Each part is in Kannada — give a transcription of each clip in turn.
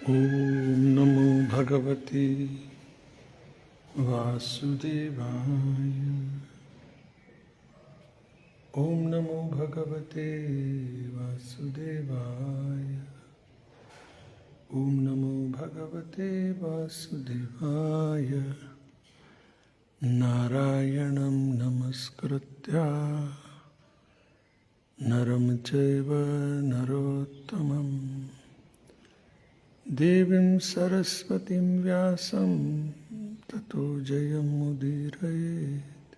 ओम नमो भगवते वासुदेवाय। ओम नमो भगवते वासुदेवाय। ओम नमो भगवते वासुदेवाय। नारायणं नमस्कृत्य नरं चैव नरोत्तमं देवीं सरस्वतीं व्यासं ततो जयमुदीरयेत्।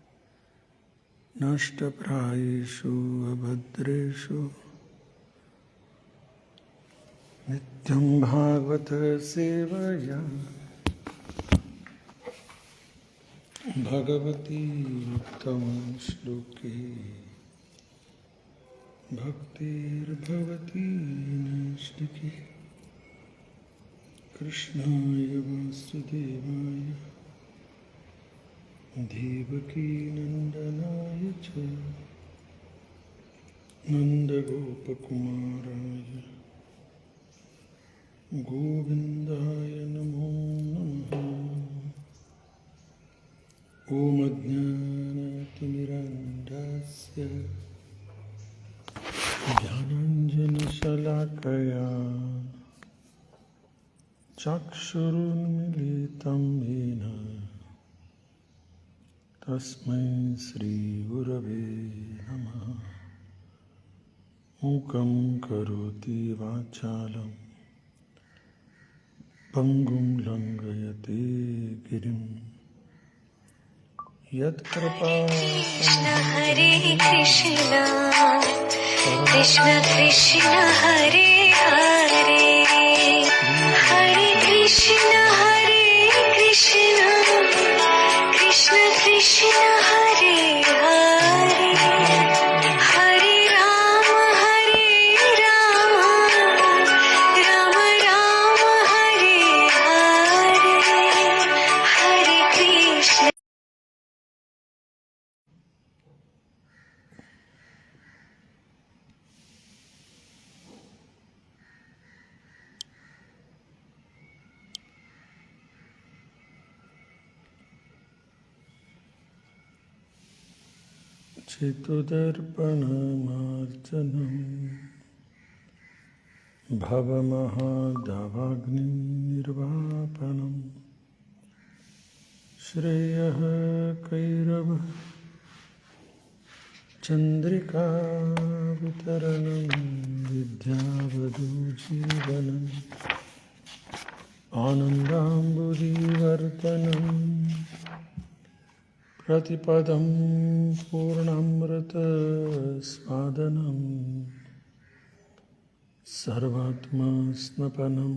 नष्टप्रायेषु अभद्रेषु नित्यं भागवत सेवया भगवती उत्तमं श्लोके भक्तिर्भवती नैष्टिकी। कृष्णाय वासुदेवाय देवकी नंदनाय च नन्दगोपकुमाराय गोविन्दाय नमो नमः। ॐ अज्ञानतिमिरान्धस्य ज्ञानाञ्जनशलाकया चक्षुरुन्मीलितं येन तस्मै श्रीगुरवे नमः। मूकं करोति वाचालं पङ्गुं लङ्घयते गिरिं यत्कृपातमहं हरे कृष्ण कृष्ण कृष्ण हरे हरे हरे कृष्ण कृष्ण कृष्ण हरे हरे हरे राम राम राम हरे हरे हरे कृष्ण। चित्तदर्पणमार्जनं भवमहादावाग्निर्वापनं श्रेयः कैरवः चन्द्रिका वितरणं विद्यावधूजीवनम् आनन्दाम्बुदीवर्धनम् प्रतिपदं पूर्णामृतस्वादनं सर्वात्मस्नपनं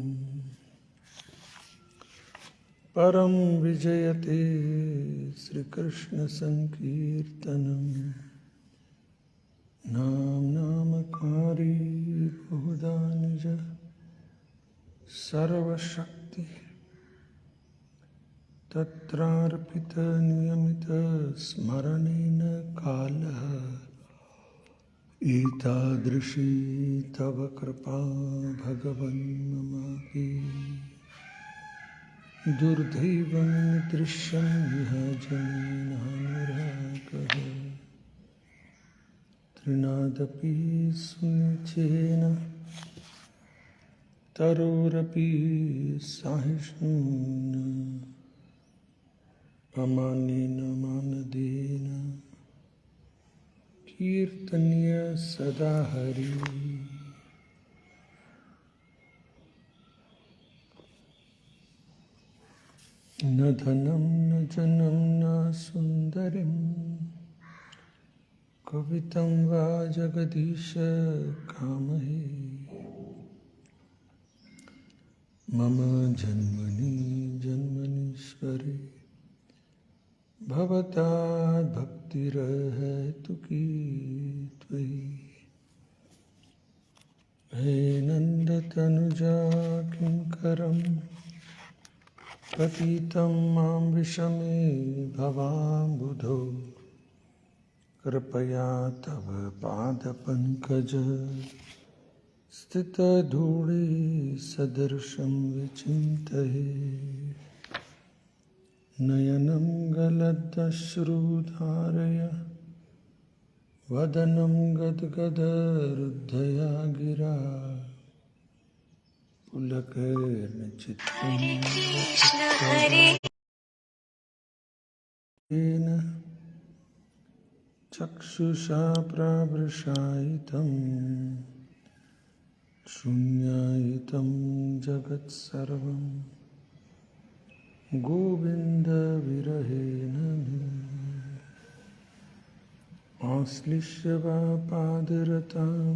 परं विजयते श्रीकृष्णसङ्कीर्तनं। नामकारी बहुधा निज सर्वशक्ति तत्रार्पितनियमितस्मरणेन कालः एतादृशी तव कृपा भगवन् ममापि दुर्दैवं दृश्यं इह जनेनानुरागः तृणादपि सुनिचेन तरोरपि सहिष्णुना अमानेन मानदेन कीर्तनीय सदा हरि। न धनं न जनं न सुन्दरीं कवितं वा जगदीश कामहे। मम जन्मनि जन्मनीश्वरे भवताद्भक्तिरहेतुकी त्वयि। हे नन्दतनुजा किङ्करं पतितं मां विषमे भवाम्बुधौ कृपया तव पादपङ्कज स्थितधूळि सदृशं विचिन्तये नयनं गलदश्रुधारय वदनं गद्गदरुद्धया गिरा पुलकैर्नचित्तं Hare Krishna, Hare येन चक्षुषा प्रावृषायितं शून्यायितं जगत्सर्वं गोविन्दविरहेण मे आश्लिष्य वा पादरतां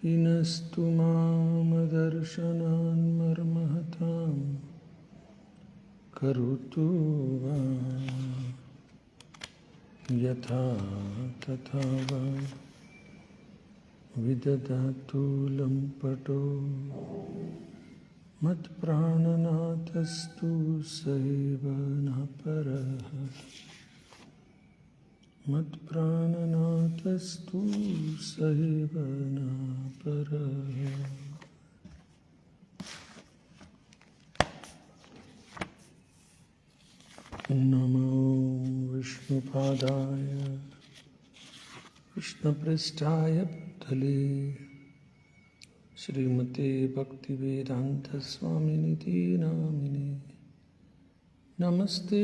पिनस्तु मामदर्शनान्मर्महतां करोतु वा यथा तथा वा विदधातु लम्पटो मत्प्राणनाथस्तु सैव न परः मत्प्राणनाथस्तु सैव न परः। नमो विष्णुपादाय कृष्णपृष्ठाय भूतले श्रीमते भक्तिवेदान्तस्वामिनिति नामिने नमस्ते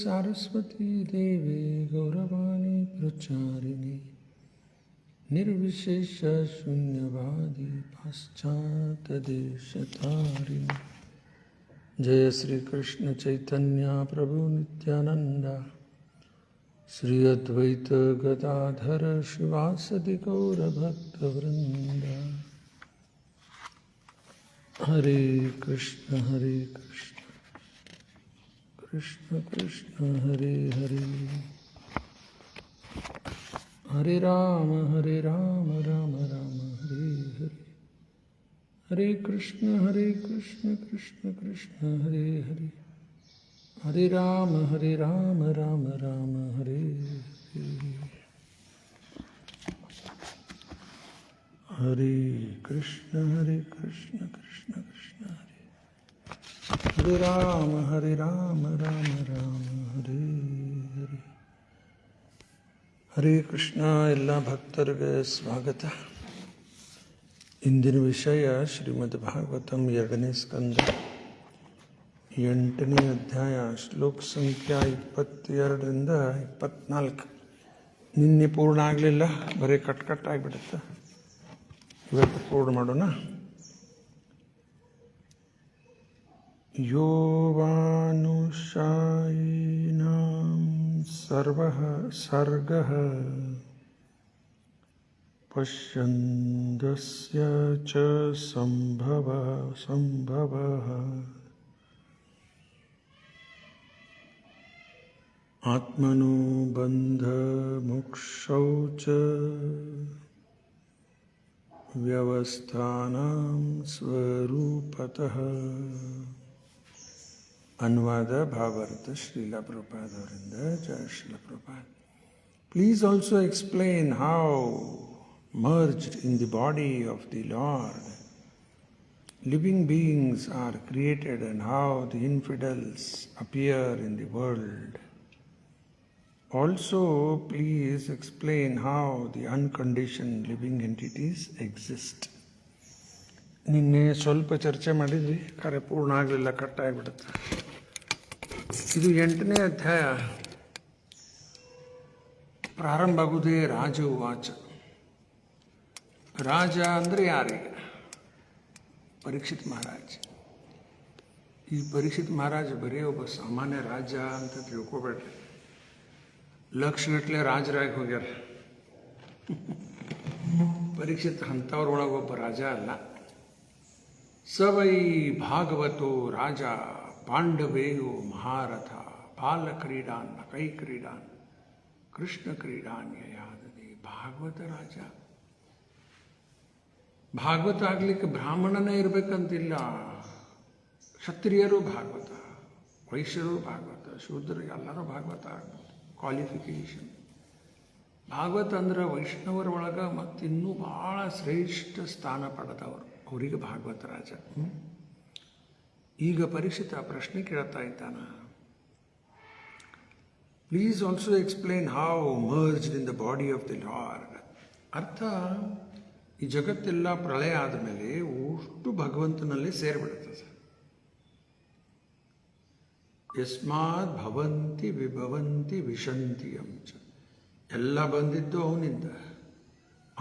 सारस्वती देवे गौरवाणी प्रचारिणे निर्विशेष शून्यवादी पाश्चात्यदेशतारिणे जय श्री कृष्ण चैतन्य प्रभु नित्यानंद श्री अद्वैत गदाधर शिवासदि गौर भक्तवृंद हरे कृष्ण कृष्ण कृष्ण हरे हरे हरे राम राम राम हरे हरे हरे कृष्ण कृष्ण कृष्ण हरे हरे हरे राम राम राम हरे हरे हरे कृष्ण कृष्ण कृष्ण हरे हरे राम राम राम हरे हरे ಹರೇ ಕೃಷ್ಣ. ಎಲ್ಲ ಭಕ್ತರಿಗೆ ಸ್ವಾಗತ. ಇಂದಿನ ವಿಷಯ ಶ್ರೀಮದ್ ಭಾಗವತಂ 2ನೇ ಸ್ಕಂದ 8ನೇ ಅಧ್ಯಾಯ ಶ್ಲೋಕ ಸಂಖ್ಯಾ 22ರಿಂದ 24. ನಿನ್ನೆ ಪೂರ್ಣ ಆಗಲಿಲ್ಲ, ಬರೀ ಕಟ್ ಆಗಿಬಿಡುತ್ತೆ. ಇವತ್ತು ಪೂರ್ಣ ಮಾಡೋಣ. ಯೋವಾನುಶಾಯಿನಾಂ ಸರ್ಗಃ ಪಶ್ಯಂದಸ್ಯ ಚ ಸಂಭವಃ ಆತ್ಮನೋ ಬಂಧಮೋಕ್ಷೌ ಚ ವ್ಯವಸ್ಥಾನಾಂ ಸ್ವರೂಪತಃ. ಅನುವಾದ ಭಾವಾರ್ಥ ಶ್ರೀಲ ಪ್ರಭುಪಾದ ಅವರಿಂದ. ಜಯ Srila Prabhupada. Please also explain how merged in the body of the Lord living beings are created and how the infidels appear in the world. Also, please explain how the unconditioned living entities exist. ನಿನ್ನೆ ಸ್ವಲ್ಪ ಚರ್ಚೆ ಮಾಡಿದ್ವಿ, ಖರೆ ಪೂರ್ಣ ಆಗಲಿಲ್ಲ, ಕಟ್ಟಾಗಿಬಿಡುತ್ತೆ. ಇದು 8ನೇ ಅಧ್ಯಾಯ. ಪ್ರಾರಂಭ ಆಗುವುದೇ ರಾಜ ಉವಾಚ. ರಾಜ ಅಂದರೆ ಯಾರಿಗೆ? ಪರೀಕ್ಷಿತ್ ಮಹಾರಾಜ್. ಈ ಪರೀಕ್ಷಿತ್ ಮಹಾರಾಜ್ ಬರೀ ಒಬ್ಬ ಸಾಮಾನ್ಯ ರಾಜ ಅಂತ ತಿಳ್ಕೊಬೇಡ್ರಿ. ಲಕ್ಷಗಟ್ಟಲೆ ರಾಜರಾಗಿ ಹೋಗ್ಯಾರ. ಪರೀಕ್ಷಿತ್ ಅಂಥವ್ರೊಳಗೆ ಒಬ್ಬ ರಾಜ ಅಲ್ಲ. ಸವೈ ಭಾಗವತೋ ರಾಜ ಪಾಂಡವೇಯೋ ಮಹಾರಥ ಬಾಲ ಕ್ರೀಡಾನ್ ಕೈ ಕ್ರೀಡಾನ್ ಕೃಷ್ಣ ಕ್ರೀಡಾನ್ಯಯಾದದೆ. ಭಾಗವತ ರಾಜ. ಭಾಗವತ ಆಗ್ಲಿಕ್ಕೆ ಬ್ರಾಹ್ಮಣನೇ ಇರಬೇಕಂತಿಲ್ಲ. ಕ್ಷತ್ರಿಯರು ಭಾಗವತ, ವೈಶ್ಯರು ಭಾಗವತ, ಶೂದ್ರರು ಎಲ್ಲರೂ ಭಾಗವತ ಆಗ್ಬೋದು. ಕ್ವಾಲಿಫಿಕೇಶನ್. ಭಾಗವತ ಅಂದ್ರೆ ವೈಷ್ಣವರ ಒಳಗೆ ಮತ್ತು ಇನ್ನೂ ಭಾಳ ಶ್ರೇಷ್ಠ ಸ್ಥಾನ ಪಡೆದವರು, ಅವರಿಗೆ ಭಾಗವತ ರಾಜ. ಈಗ ಪರೀಕ್ಷಿತ ಪ್ರಶ್ನೆ ಕೇಳ್ತಾ ಇದ್ದಾನ, please also explain how merged in the body of the lord. ಅರ್ಥ, ಈ ಜಗತ್ತೆಲ್ಲ ಪ್ರಳಯ ಆದಮೇಲೆ ಅಷ್ಟು ಭಗವಂತನಲ್ಲೇ ಸೇರಿಬಿಡುತ್ತದೆ. ಯಸ್ಮಾತ್ ಭವಂತಿ ವಿಭವಂತಿ ವಿಶಂತಿ ಅಂಚ, ಎಲ್ಲ ಬಂದಿದ್ದು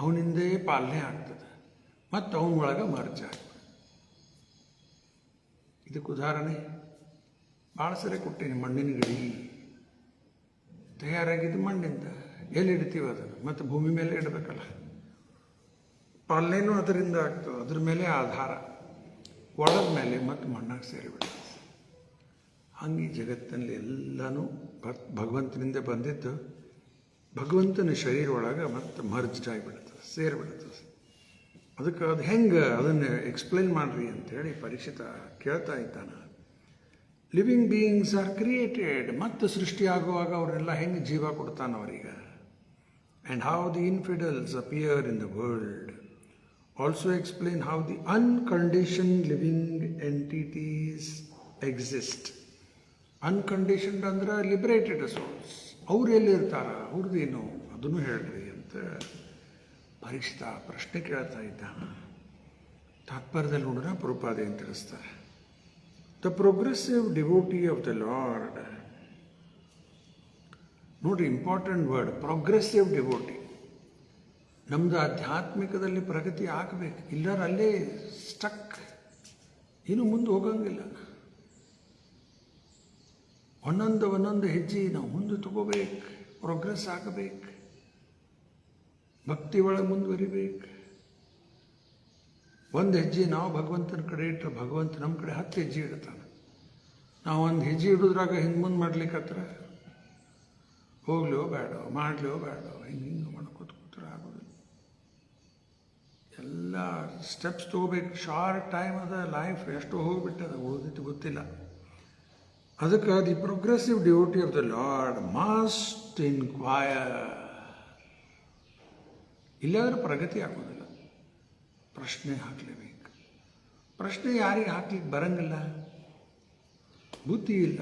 ಅವನಿಂದೇ ಪಾಲನೆ ಆಗ್ತದೆ ಮತ್ತು ಅವನೊಳಗೆ ಮರ್ಜ್ ಆಗ್ತದೆ. ಇದಕ್ಕೆ ಉದಾಹರಣೆ ಭಾಳ ಸರಿ ಕೊಟ್ಟೀನಿ. ಮಣ್ಣಿನ ಗಡಿ ತಯಾರಾಗಿದ್ದು ಮಣ್ಣಿಂದ, ಎಲ್ಲಿ ಇಡ್ತೀವಿ ಅದನ್ನು, ಮತ್ತು ಭೂಮಿ ಮೇಲೆ ಇಡಬೇಕಲ್ಲ, ಪಾಲನೆಯೂ ಅದರಿಂದ ಆಗ್ತದೆ, ಅದ್ರ ಮೇಲೆ ಆಧಾರ, ಒಳದ ಮೇಲೆ ಮತ್ತು ಮಣ್ಣಾಗಿ ಸೇರಿಬಿಡ್ತದೆ. ಹಂಗೆ ಈ ಜಗತ್ತಿನಲ್ಲಿ ಎಲ್ಲನೂ ಭಗವಂತನಿಂದ ಬಂದಿದ್ದು ಭಗವಂತನ ಶರೀರ ಒಳಗೆ ಮತ್ತು ಮರ್ಜ್ ಆಗಿಬಿಡ್ತದೆ, ಸೇರಿಬಿಡ್ತದೆ. ಅದಕ್ಕೆ ಅದು ಹೆಂಗೆ ಅದನ್ನು ಎಕ್ಸ್ಪ್ಲೇನ್ ಮಾಡಿರಿ ಅಂಥೇಳಿ ಪರೀಕ್ಷಿತ ಕೇಳ್ತಾ ಇದ್ದಾನೆ. ಲಿವಿಂಗ್ ಬೀಯಿಂಗ್ಸ್ ಆರ್ ಕ್ರಿಯೇಟೆಡ್, ಮತ್ತು ಸೃಷ್ಟಿಯಾಗುವಾಗ ಅವರೆಲ್ಲ ಹೆಂಗೆ ಜೀವ ಕೊಡ್ತಾನೆ ಅವರಿಗೆ. And how the infidels appear in the world. Also explain how the unconditioned living entities exist. Unconditioned ಅಂದ್ರೆ ಲಿಬರೇಟೆಡ್ ಸೋಲ್ಸ್, ಅವ್ರು ಎಲ್ಲಿರ್ತಾರ, ಅವ್ರದ್ದೇನು ಅದನ್ನು ಹೇಳ್ರಿ ಅಂತ ಪರೀಕ್ಷಿತ ಪ್ರಶ್ನೆ ಕೇಳ್ತಾ ಇದ್ದ. ತಾತ್ಪರ್ಯದಲ್ಲಿ ನೋಡಿದ್ರೆ ಪ್ರಭುಪಾದ ಅಂತ ತಿಳಿಸ್ತಾರೆ. The progressive devotee of the lord. ನೋಡಿ, ಇಂಪಾರ್ಟೆಂಟ್ ವರ್ಡ್, ಪ್ರೋಗ್ರೆಸಿವ್ ಡಿವೋಟಿ. ನಮ್ಮದು ಆಧ್ಯಾತ್ಮಿಕದಲ್ಲಿ ಪ್ರಗತಿ ಆಗಬೇಕು, ಇಲ್ಲರ ಅಲ್ಲೇ ಸ್ಟಕ್, ಇನ್ನು ಮುಂದೆ ಹೋಗಂಗಿಲ್ಲ. ಒಂದೊಂದು ಹೆಜ್ಜೆ ನಾವು ಮುಂದೆ ತಗೋಬೇಕು, ಪ್ರೋಗ್ರೆಸ್ ಆಗಬೇಕು, ಭಕ್ತಿ ಒಳಗೆ ಮುಂದುವರಿಬೇಕು. ಒಂದು ಹೆಜ್ಜೆ ನಾವು ಭಗವಂತನ ಕಡೆ ಇಟ್ಟರೆ ಭಗವಂತ ನಮ್ಮ ಕಡೆ 10 ಹೆಜ್ಜೆ ಇಡ್ತಾನೆ. ನಾವು ಒಂದು ಹೆಜ್ಜೆ ಇಡೋದ್ರಾಗ ಹಿಂದೆ ಮುಂದೆ ಮಾಡ್ಲಿಕ್ಕತ್ರ ಹೋಗ್ಲೋ ಬೇಡೋ, ಮಾಡ್ಲೋ ಬೇಡೋ, ಹಿಂಗೆ ಮಾಡ್ಕೋತ ಕೂತ್ರೆ ಆಗೋದಿಲ್ಲ. ಎಲ್ಲ ಸ್ಟೆಪ್ಸ್ ತೊಗೋಬೇಕು. ಶಾರ್ಟ್ ಟೈಮ್ ಅದ, ಲೈಫ್ ಎಷ್ಟೋ ಹೋಗಿಬಿಟ್ಟದ, ಉಳಿದಿತ್ತು ಗೊತ್ತಿಲ್ಲ. ಅದಕ್ಕೆ the progressive devotee of the lord must inquire. ಇಲ್ಲಾದ್ರೆ ಪ್ರಗತಿ ಆಗೋದಿಲ್ಲ. ಪ್ರಶ್ನೆ ಹಾಕಲೇಬೇಕು. ಪ್ರಶ್ನೆ ಯಾರಿಗೆ ಹಾಕ್ಲಿಕ್ಕೆ ಬರಂಗಿಲ್ಲ, ಬುದ್ಧಿ ಇಲ್ಲ,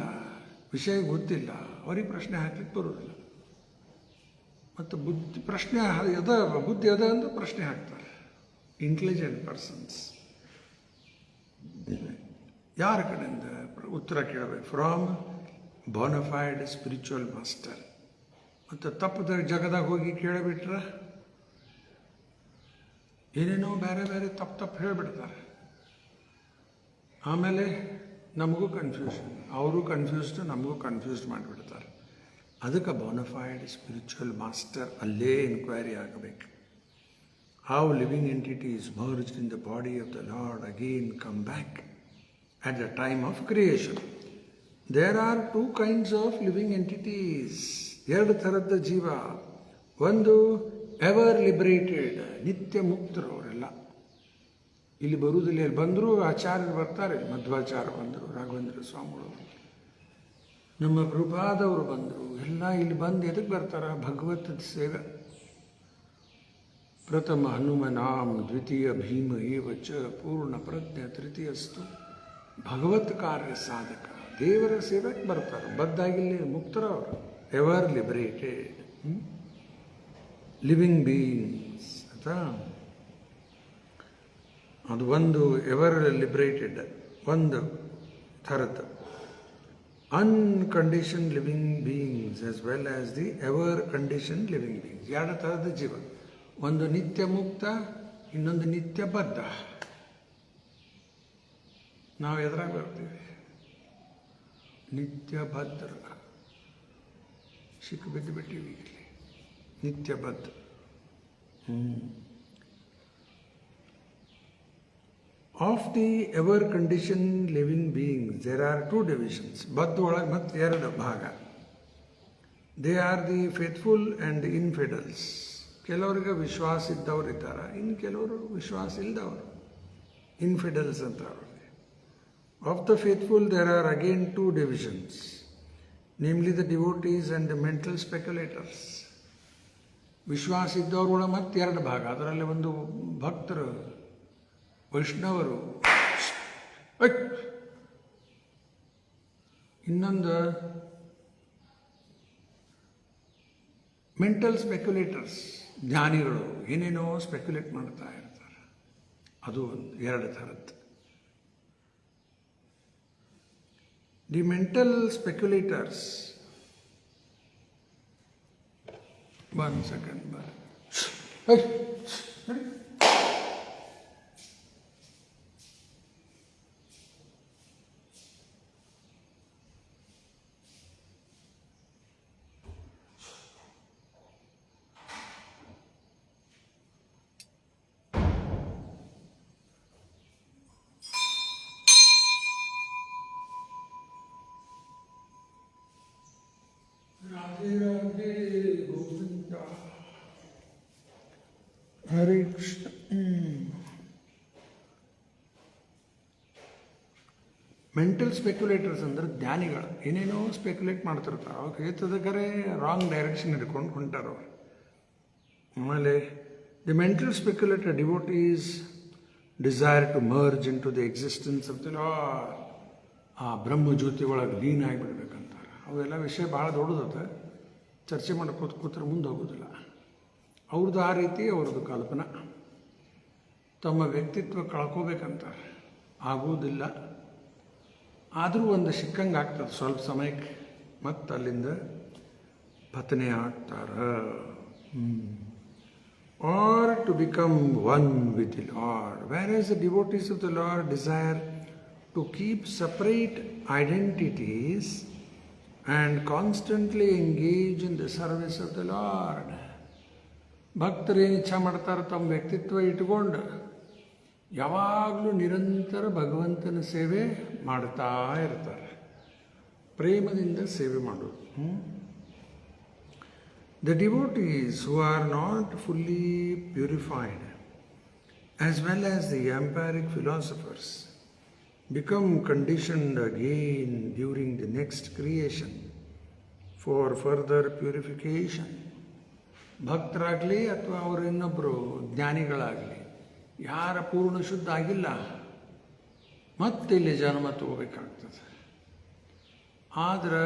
ವಿಷಯ ಗೊತ್ತಿಲ್ಲ, ಅವ್ರಿಗೆ ಪ್ರಶ್ನೆ ಹಾಕ್ಲಿಕ್ಕೆ ಬರೋದಿಲ್ಲ. ಮತ್ತು ಪ್ರಶ್ನೆ ಬುದ್ಧಿ ಅದ ಅಂದ್ರೆ ಪ್ರಶ್ನೆ ಹಾಕ್ತಾರೆ. ಇಂಟೆಲಿಜೆಂಟ್ ಪರ್ಸನ್ಸ್ ಯಾರ ಕಡೆಯಿಂದ ಉತ್ತರ ಕೇಳಬೇಕು? From bona fide spiritual master. ಮತ್ತು ತಪ್ಪದ ಜಗದಾಗ ಹೋಗಿ ಕೇಳಿಬಿಟ್ರೆ ಏನೇನೋ ಬೇರೆ ಬೇರೆ ತಪ್ಪು ಹೇಳಿಬಿಡ್ತಾರೆ. ಆಮೇಲೆ ನಮಗೂ ಕನ್ಫ್ಯೂಷನ್, ಅವರು ಕನ್ಫ್ಯೂಸ್ಡ್, ನಮಗೂ ಕನ್ಫ್ಯೂಸ್ಡ್ ಮಾಡಿಬಿಡ್ತಾರೆ. ಅದಕ್ಕೆ ಬೋನಫೈಡ್ ಸ್ಪಿರಿಚುವಲ್ ಮಾಸ್ಟರ್ ಅಲ್ಲೇ ಇನ್ಕ್ವೈರಿ ಆಗಬೇಕು. How living entities merged in the body of the lord again come back at the time of creation. There are 2 kinds of living entities. 2 ಥರದ ಜೀವ. ಒಂದು ಎವರ್ ಲಿಬರೇಟೆಡ್, ನಿತ್ಯ ಮುಕ್ತರು. ಅವರೆಲ್ಲ ಇಲ್ಲಿ ಬರುವುದಿಲ್ಲ. ಇಲ್ಲಿ ಬಂದರೂ ಆಚಾರ್ಯರು ಬರ್ತಾರೆ, ಮಧ್ವಾಚಾರ್ಯ ಬಂದರು, ರಾಘವೇಂದ್ರ ಸ್ವಾಮಿಗಳು, ನಮ್ಮ ಪ್ರಭುಪಾದವರು ಬಂದರು. ಎಲ್ಲ ಇಲ್ಲಿ ಬಂದು ಎದಕ್ಕೆ ಬರ್ತಾರೆ? ಭಗವತ್ ಸೇವೆ. ಪ್ರಥಮ ಹನುಮನಾಂ ದ್ವಿತೀಯ ಭೀಮ ಏವ ಚ ಪೂರ್ಣ ಪ್ರಜ್ಞ ತೃತೀಯಸ್ತು ಭಗವತ್ ಕಾರ್ಯ ಸಾಧಕ. ದೇವರ ಸೇವೆಗೆ ಬರ್ತಾರೆ, ಬದ್ದಾಗಿಲ್ಲಿ ಮುಕ್ತರವರು. ಎವರ್ ಲಿಬರೇಟೆಡ್ ಲಿವಿಂಗ್ ಬೀಯಿಂಗ್ಸ್ ಅಂತ ಅದು ಒಂದು ಎವರ್ ಲಿಬರೇಟೆಡ್ ಒಂದು ಥರದ್ದು. ಅನ್ಕಂಡೀಷನ್ living beings as well as the ever condition living beings. 2 ಥರದ ಜೀವ. ಒಂದು ನಿತ್ಯ ಮುಕ್ತ, ಇನ್ನೊಂದು ನಿತ್ಯ ಬದ್ಧ. ನಾವು ಎದುರಾಗಿ ಬರ್ತೀವಿ ನಿತ್ಯ ಬದ್ಧ. ಸಿಕ್ಕು ಬಿದ್ದು ಬಿಟ್ಟಿವಿ ಇಲ್ಲಿ ನಿತ್ಯ ಬದ್ಧ. Of the ever condition living beings there are 2 divisions. ಬದ್ಧ ಒಳಗೆ ಮತ್ತೆ 2 ಭಾಗ. They are the faithful and infidels. ಕೆಲವರಿಗೆ ವಿಶ್ವಾಸ ಇದ್ದವ್ರು ಇದ್ದಾರೆ, ಇನ್ನು ಕೆಲವರು ವಿಶ್ವಾಸ ಇಲ್ಲದವರು, ಇನ್ಫಿಡಲ್ಸ್ ಅಂತ. Of the faithful there are again 2 divisions, namely the devotees and the mental speculators. ವಿಶ್ವಾಸ ಇದ್ದವರುಗಳ ಮತ್ತೆ ಎರಡು ಭಾಗ, ಅದರಲ್ಲಿ ಒಂದು ಭಕ್ತರು, ವೈಷ್ಣವರು, ಇನ್ನೊಂದು ಮೆಂಟಲ್ ಸ್ಪೆಕ್ಯುಲೇಟರ್ಸ್, ಜ್ಞಾನಿಗಳು ಏನೇನೋ ಸ್ಪೆಕ್ಯುಲೇಟ್ ಮಾಡ್ತಾ ಇರ್ತಾರೆ. ಅದು ಒಂದು ಎರಡು ಥರದ್ದು. The mental speculators, one second Radhe Radhe Govinda Hare Krishna. Mental speculators ಅಂದ್ರೆ ಜ್ಞಾನಿಗಳು ಏನೇನೋ ಸ್ಪೆಕ್ಯುಲೇಟ್ ಮಾಡ್ತಿರ್ತಾರೆ. ಅವ್ರು ಹೇಳ್ತದಕ್ಕರೆ ರಾಂಗ್ ಡೈರೆಕ್ಷನ್ ಹಿಡ್ಕೊಂಡು ಹೊಂಟಾರ ಅವ್ರು. ಆಮೇಲೆ the mental speculator devotees desire to merge into the existence of the Lord. ಆ ಬ್ರಹ್ಮಜ್ಯೋತಿ ಒಳಗೆ ಲೀನ್ ಆಗಿಬಿಡ್ಬೇಕಂತಾರೆ. ಅವೆಲ್ಲ ವಿಷಯ ಭಾಳ ದೊಡ್ಡದತ್ತ, ಚರ್ಚೆ ಮಾಡ್ಕೋತ ಕೂತ್ರೆ ಮುಂದೆ ಹೋಗೋದಿಲ್ಲ. ಅವ್ರದ್ದು ಆ ರೀತಿ ಅವ್ರದ್ದು ಕಲ್ಪನಾ. ತಮ್ಮ ವ್ಯಕ್ತಿತ್ವ ಕಳ್ಕೋಬೇಕಂತಾರೆ, ಆಗುವುದಿಲ್ಲ. ಆದರೂ ಒಂದು ಸಿಕ್ಕಂಗೆ ಆಗ್ತದೆ ಸ್ವಲ್ಪ ಸಮಯಕ್ಕೆ, ಮತ್ತು ಅಲ್ಲಿಂದ ಪತನೆ ಆಗ್ತಾರೆ. Are to become one with the Lord, whereas the devotees of the Lord desire to keep separate identities and constantly engage in the service of the Lord. ಭಕ್ತರು ಏನು ಇಚ್ಛೆ ಮಾಡ್ತಾರೆ, ತಮ್ಮ ವ್ಯಕ್ತಿತ್ವ ಇಟ್ಕೊಂಡು ಯಾವಾಗಲೂ ನಿರಂತರ ಭಗವಂತನ ಸೇವೆ ಮಾಡ್ತಾ ಇರ್ತಾರೆ, ಪ್ರೇಮದಿಂದ ಸೇವೆ ಮಾಡೋದು. The devotees who are not fully purified, as well as the empiric philosophers, become conditioned again during the next creation for further purification. ಭಕ್ತರಾಗಲಿ ಅಥವಾ ಅವರು ಇನ್ನೊಬ್ಬರು ಜ್ಞಾನಿಗಳಾಗಲಿ ಯಾರ ಪೂರ್ಣ ಶುದ್ಧ ಆಗಿಲ್ಲ, ಮತ್ತೆ ಇಲ್ಲಿ ಜನ್ಮ ತಗೋಬೇಕಾಗ್ತದೆ. ಆದ್ರೆ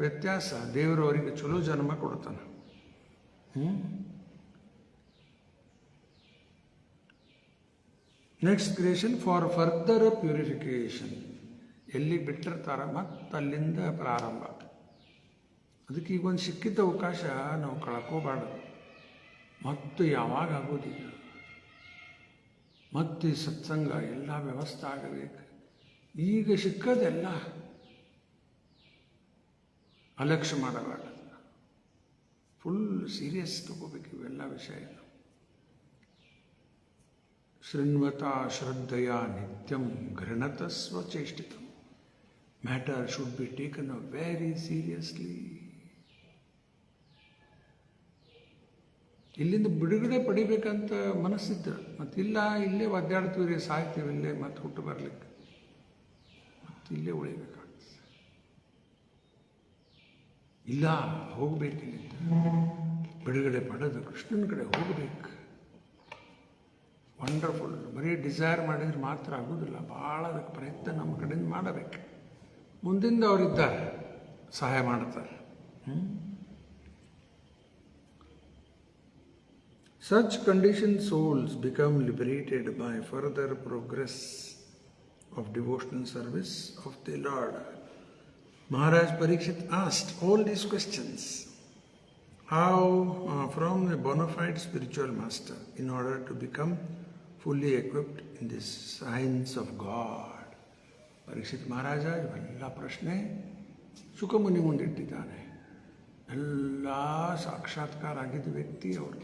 ವ್ಯತ್ಯಾಸ, ದೇವರು ಅವರಿಗೆ ಚಲೋ ಜನ್ಮ ಕೊಡ್ತಾನೆ. Next creation for further purification. ಎಲ್ಲಿ ಬಿಟ್ಟಿರ್ತಾರ ಮತ್ತು ಅಲ್ಲಿಂದ ಪ್ರಾರಂಭ. ಅದಕ್ಕೆ ಈಗ ಒಂದು ಸಿಕ್ಕಿದ್ದ ಅವಕಾಶ ನಾವು ಕಳ್ಕೋಬಾರ್ದು. ಮತ್ತು ಯಾವಾಗ ಆಗೋದಿಲ್ಲ, ಮತ್ತು ಸತ್ಸಂಗ ಎಲ್ಲ ವ್ಯವಸ್ಥೆ ಆಗಬೇಕು. ಈಗ ಸಿಕ್ಕದೆಲ್ಲ ಅಲಕ್ಷ್ಯ ಮಾಡಬಾರ್ದು, ಫುಲ್ ಸೀರಿಯಸ್ ತಗೋಬೇಕು ಇವೆಲ್ಲ ವಿಷಯ. ಶೃಣ್ವತಾ ಶ್ರದ್ಧೆಯ ನಿತ್ಯಂ ಘೃಣತ ಸ್ವಚೇಷ್ಟಿತಂ. Matter should be taken very seriously. ಇಲ್ಲಿಂದ ಬಿಡುಗಡೆ ಪಡಿಬೇಕಂತ ಮನಸ್ಸಿದ್ರೆ ಮತ್ತಿಲ್ಲ, ಇಲ್ಲೇ ಒದ್ದಾಡ್ತೀವಿ, ಸಾಯ್ತೀವಿ, ಇಲ್ಲೇ ಮತ್ತೆ ಹುಟ್ಟು ಬರಲಿಕ್ಕೆ, ಮತ್ತು ಇಲ್ಲೇ ಉಳಿಬೇಕಾಗ್ತದೆ. ಇಲ್ಲ, ಹೋಗ್ಬೇಕು, ಇಲ್ಲಿಂದ ಬಿಡುಗಡೆ ಪಡೆದು ಕೃಷ್ಣನ ಕಡೆ ಹೋಗಬೇಕು. ವಂಡರ್ಫುಲ್. ಬರೀ ಡಿಸೈರ್ ಮಾಡಿದ್ರೆ ಮಾತ್ರ ಆಗೋದಿಲ್ಲ, ಭಾಳ ಅದಕ್ಕೆ ಪ್ರಯತ್ನ ನಮ್ಮ ಕಡೆಯಿಂದ ಮಾಡಬೇಕು. ಮುಂದಿಂದ ಅವರಿದ್ದಾರೆ, ಸಹಾಯ ಮಾಡ್ತಾರೆ. Such conditioned souls become liberated by further progress of devotional service of the Lord. Maharaj Parikshit asked all these questions. How from a bona fide spiritual master in order to become fully equipped in the science of God. Parikshit Maharaja ಇವೆಲ್ಲ ಪ್ರಶ್ನೆ ಶುಕಮುನಿ ಮುಂದಿಟ್ಟಿದ್ದಾನೆ. ಎಲ್ಲ ಸಾಕ್ಷಾತ್ಕಾರ ಆಗಿದ್ದ ವ್ಯಕ್ತಿ ಅವರು.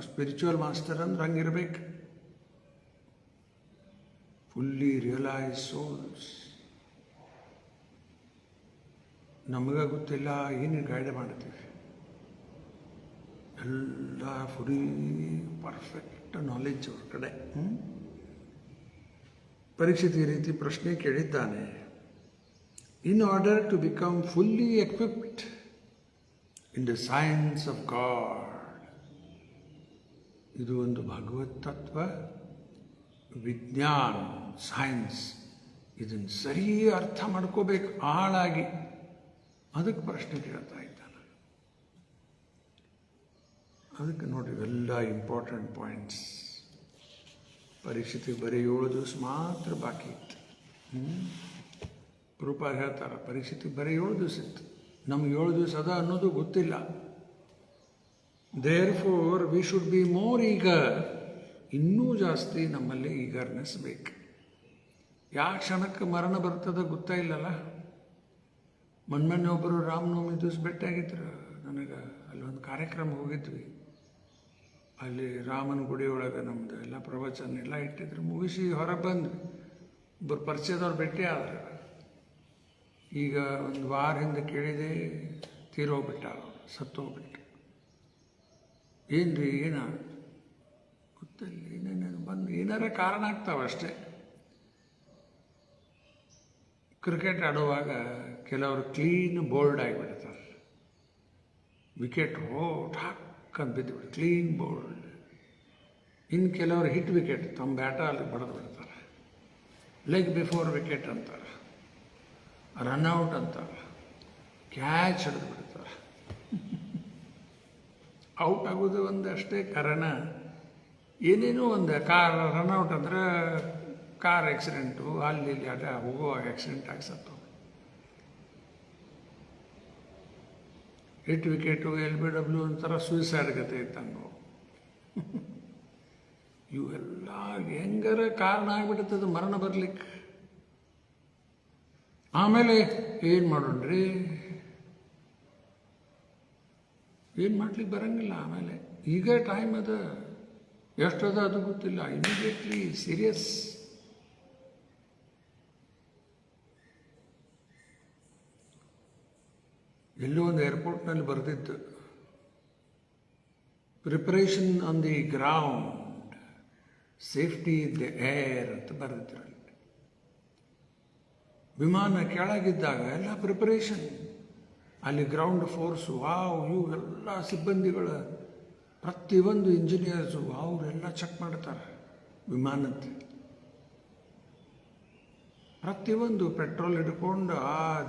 ಸ್ಪಿರಿಚುವಲ್ ಮಾಸ್ಟರ್ ಅಂದ್ರೆ ಹಂಗಿರ್ಬೇಕು. Fully realise souls. ನಮಗ ಗೊತ್ತಿಲ್ಲ, ಏನು ಗೈಡ್ ಮಾಡ್ತೀವಿ, ಎಲ್ಲ ಫುಲ್ಲಿ ಪರ್ಫೆಕ್ಟ್ ನಾಲೆಡ್ಜ್ ಅವ್ರ ಕಡೆ. ಪರೀಕ್ಷಿತ ಈ ರೀತಿ ಪ್ರಶ್ನೆ ಕೇಳಿದ್ದಾನೆ. In order to become fully equipped in the science of God. ಇದು ಒಂದು ಭಗವತ್ ತತ್ವ, ವಿಜ್ಞಾನ, ಸೈನ್ಸ್. ಇದನ್ನು ಸರಿ ಅರ್ಥ ಮಾಡ್ಕೋಬೇಕು ಆಳಾಗಿ. ಅದಕ್ಕೆ ಪ್ರಶ್ನೆ ಕೇಳ್ತಾ ಇದ್ದಾನೆ. ಅದಕ್ಕೆ ನೋಡ್ರಿ ಇವೆಲ್ಲ ಇಂಪಾರ್ಟೆಂಟ್ ಪಾಯಿಂಟ್ಸ್. ಪರೀಕ್ಷೆಗೆ ಬರೀ 7 ದಿವಸ ಮಾತ್ರ ಬಾಕಿ ಇತ್ತು. ಪ್ರಭುಪಾದ ಹೇಳ್ತಾರೆ, ಪರೀಕ್ಷೆಗೆ ಬರೀ 7 ದಿವಸ ಇತ್ತು, ನಮ್ಗೆ 7 ದಿವಸ ಅದ ಅನ್ನೋದು ಗೊತ್ತಿಲ್ಲ. Therefore we should be more eager. ಇನ್ನೂ ಜಾಸ್ತಿ ನಮ್ಮಲ್ಲಿ ಈಗರ್ನೆಸ್ ಬೇಕು. ಯಾವ ಕ್ಷಣಕ್ಕೆ ಮರಣ ಬರ್ತದ ಗೊತ್ತಾ ಇಲ್ಲಲ್ಲ. ಮೊನ್ನೆ ಒಬ್ಬರು ರಾಮನವಮಿ ದಿವಸ ಭೇಟಿಯಾಗಿದ್ರು ನನಗೆ. ಅಲ್ಲೊಂದು ಕಾರ್ಯಕ್ರಮ ಹೋಗಿದ್ವಿ. ಅಲ್ಲಿ ರಾಮನ ಗುಡಿಯೊಳಗೆ ನಮ್ಮದು ಎಲ್ಲ ಪ್ರವಚನ ಎಲ್ಲ ಇಟ್ಟಿದ್ರು. ಮುಗಿಸಿ ಹೊರಗೆ ಬಂದ್ವಿ. ಒಬ್ಬರು ಪರಿಚಯದವ್ರು ಭೇಟಿ ಆದರು. ಈಗ ಒಂದು ವಾರ ಹಿಂದೆ ಕೇಳಿದೆ, ತೀರೋಗ್ಬಿಟ್ಟ, ಸತ್ತೋಗ್ಬಿಟ್ಟ. ಏನು ರೀ, ಏನ ಗೊತ್ತಿಲ್ಲ, ಏನೇನು ಬಂದು ಏನಾರ ಕಾರಣ ಆಗ್ತಾವಷ್ಟೇ. ಕ್ರಿಕೆಟ್ ಆಡುವಾಗ ಕೆಲವರು ಕ್ಲೀನ್ ಬೋಲ್ಡ್ ಆಗಿಬಿಡ್ತಾರೆ. ವಿಕೆಟ್ ಠಾಕ್ ಅಂತ ಬಿದ್ದುಬಿಡು, ಕ್ಲೀನ್ ಬೋಲ್ಡ್. ಇನ್ನು ಕೆಲವರು ಹಿಟ್ ವಿಕೆಟ್ ತಮ್ಮ ಬ್ಯಾಟ ಅಲ್ಲಿ ಬಡಿದು ಬಿಡ್ತಾರೆ. ಲೆಗ್ ಬಿಫೋರ್ ವಿಕೆಟ್ ಅಂತಾರೆ, ರನ್ಔಟ್ ಅಂತಾರೆ, ಕ್ಯಾಚ್ ಹಿಡಿದು ಬಿಡ್ತಾರೆ. ಔಟ್ ಆಗೋದು ಒಂದಷ್ಟೇ ಕಾರಣ. ಏನೇನೋ ಒಂದು ಕಾರ್ ರನ್ಔಟ್ ಅಂದ್ರೆ ಕಾರ್ ಆಕ್ಸಿಡೆಂಟು, ಅಲ್ಲಿ ಇಲ್ಲಿ ಅಡ ಹೋಗುವಾಗ ಆಕ್ಸಿಡೆಂಟ್ ಆಗಿಸತ್ತು. ಹಿಟ್ ವಿಕೆಟು, LBW ಒಂಥರ ಸೂಸೈಡ್ ಗತೆ ಇದ್ದಂಗೆ. ಇವೆಲ್ಲ ಹೆಂಗಾರ ಕಾರಣ ಆಗ್ಬಿಡುತ್ತದೆ ಮರಣ ಬರ್ಲಿಕ್ಕೆ. ಆಮೇಲೆ ಏನು ಮಾಡೋಣ್ರಿ, ಏನು ಮಾಡ್ಲಿಕ್ಕೆ ಬರಂಗಿಲ್ಲ. ಆಮೇಲೆ ಈಗ ಟೈಮ್ ಅದ, ಎಷ್ಟದ ಅದು ಗೊತ್ತಿಲ್ಲ. Immediately serious. ಎಲ್ಲೋ ಒಂದು ಏರ್ಪೋರ್ಟ್ನಲ್ಲಿ ಬರೆದಿದ್ದು, preparation on the ground, safety in the air ಅಂತ ಬರೆದಿದ್ರಲ್ಲಿ. ವಿಮಾನ ಕೆಳಗಿದ್ದಾಗ ಎಲ್ಲ ಪ್ರಿಪರೇಷನ್, ಅಲ್ಲಿ ಗ್ರೌಂಡ್ ಫೋರ್ಸು, ಇವೆಲ್ಲ ಸಿಬ್ಬಂದಿಗಳ ಪ್ರತಿಯೊಂದು ಇಂಜಿನಿಯರ್ಸು ಅವರೆಲ್ಲ ಚೆಕ್ ಮಾಡ್ತಾರೆ ವಿಮಾನದ ಪ್ರತಿಯೊಂದು. ಪೆಟ್ರೋಲ್ ಹಿಡ್ಕೊಂಡು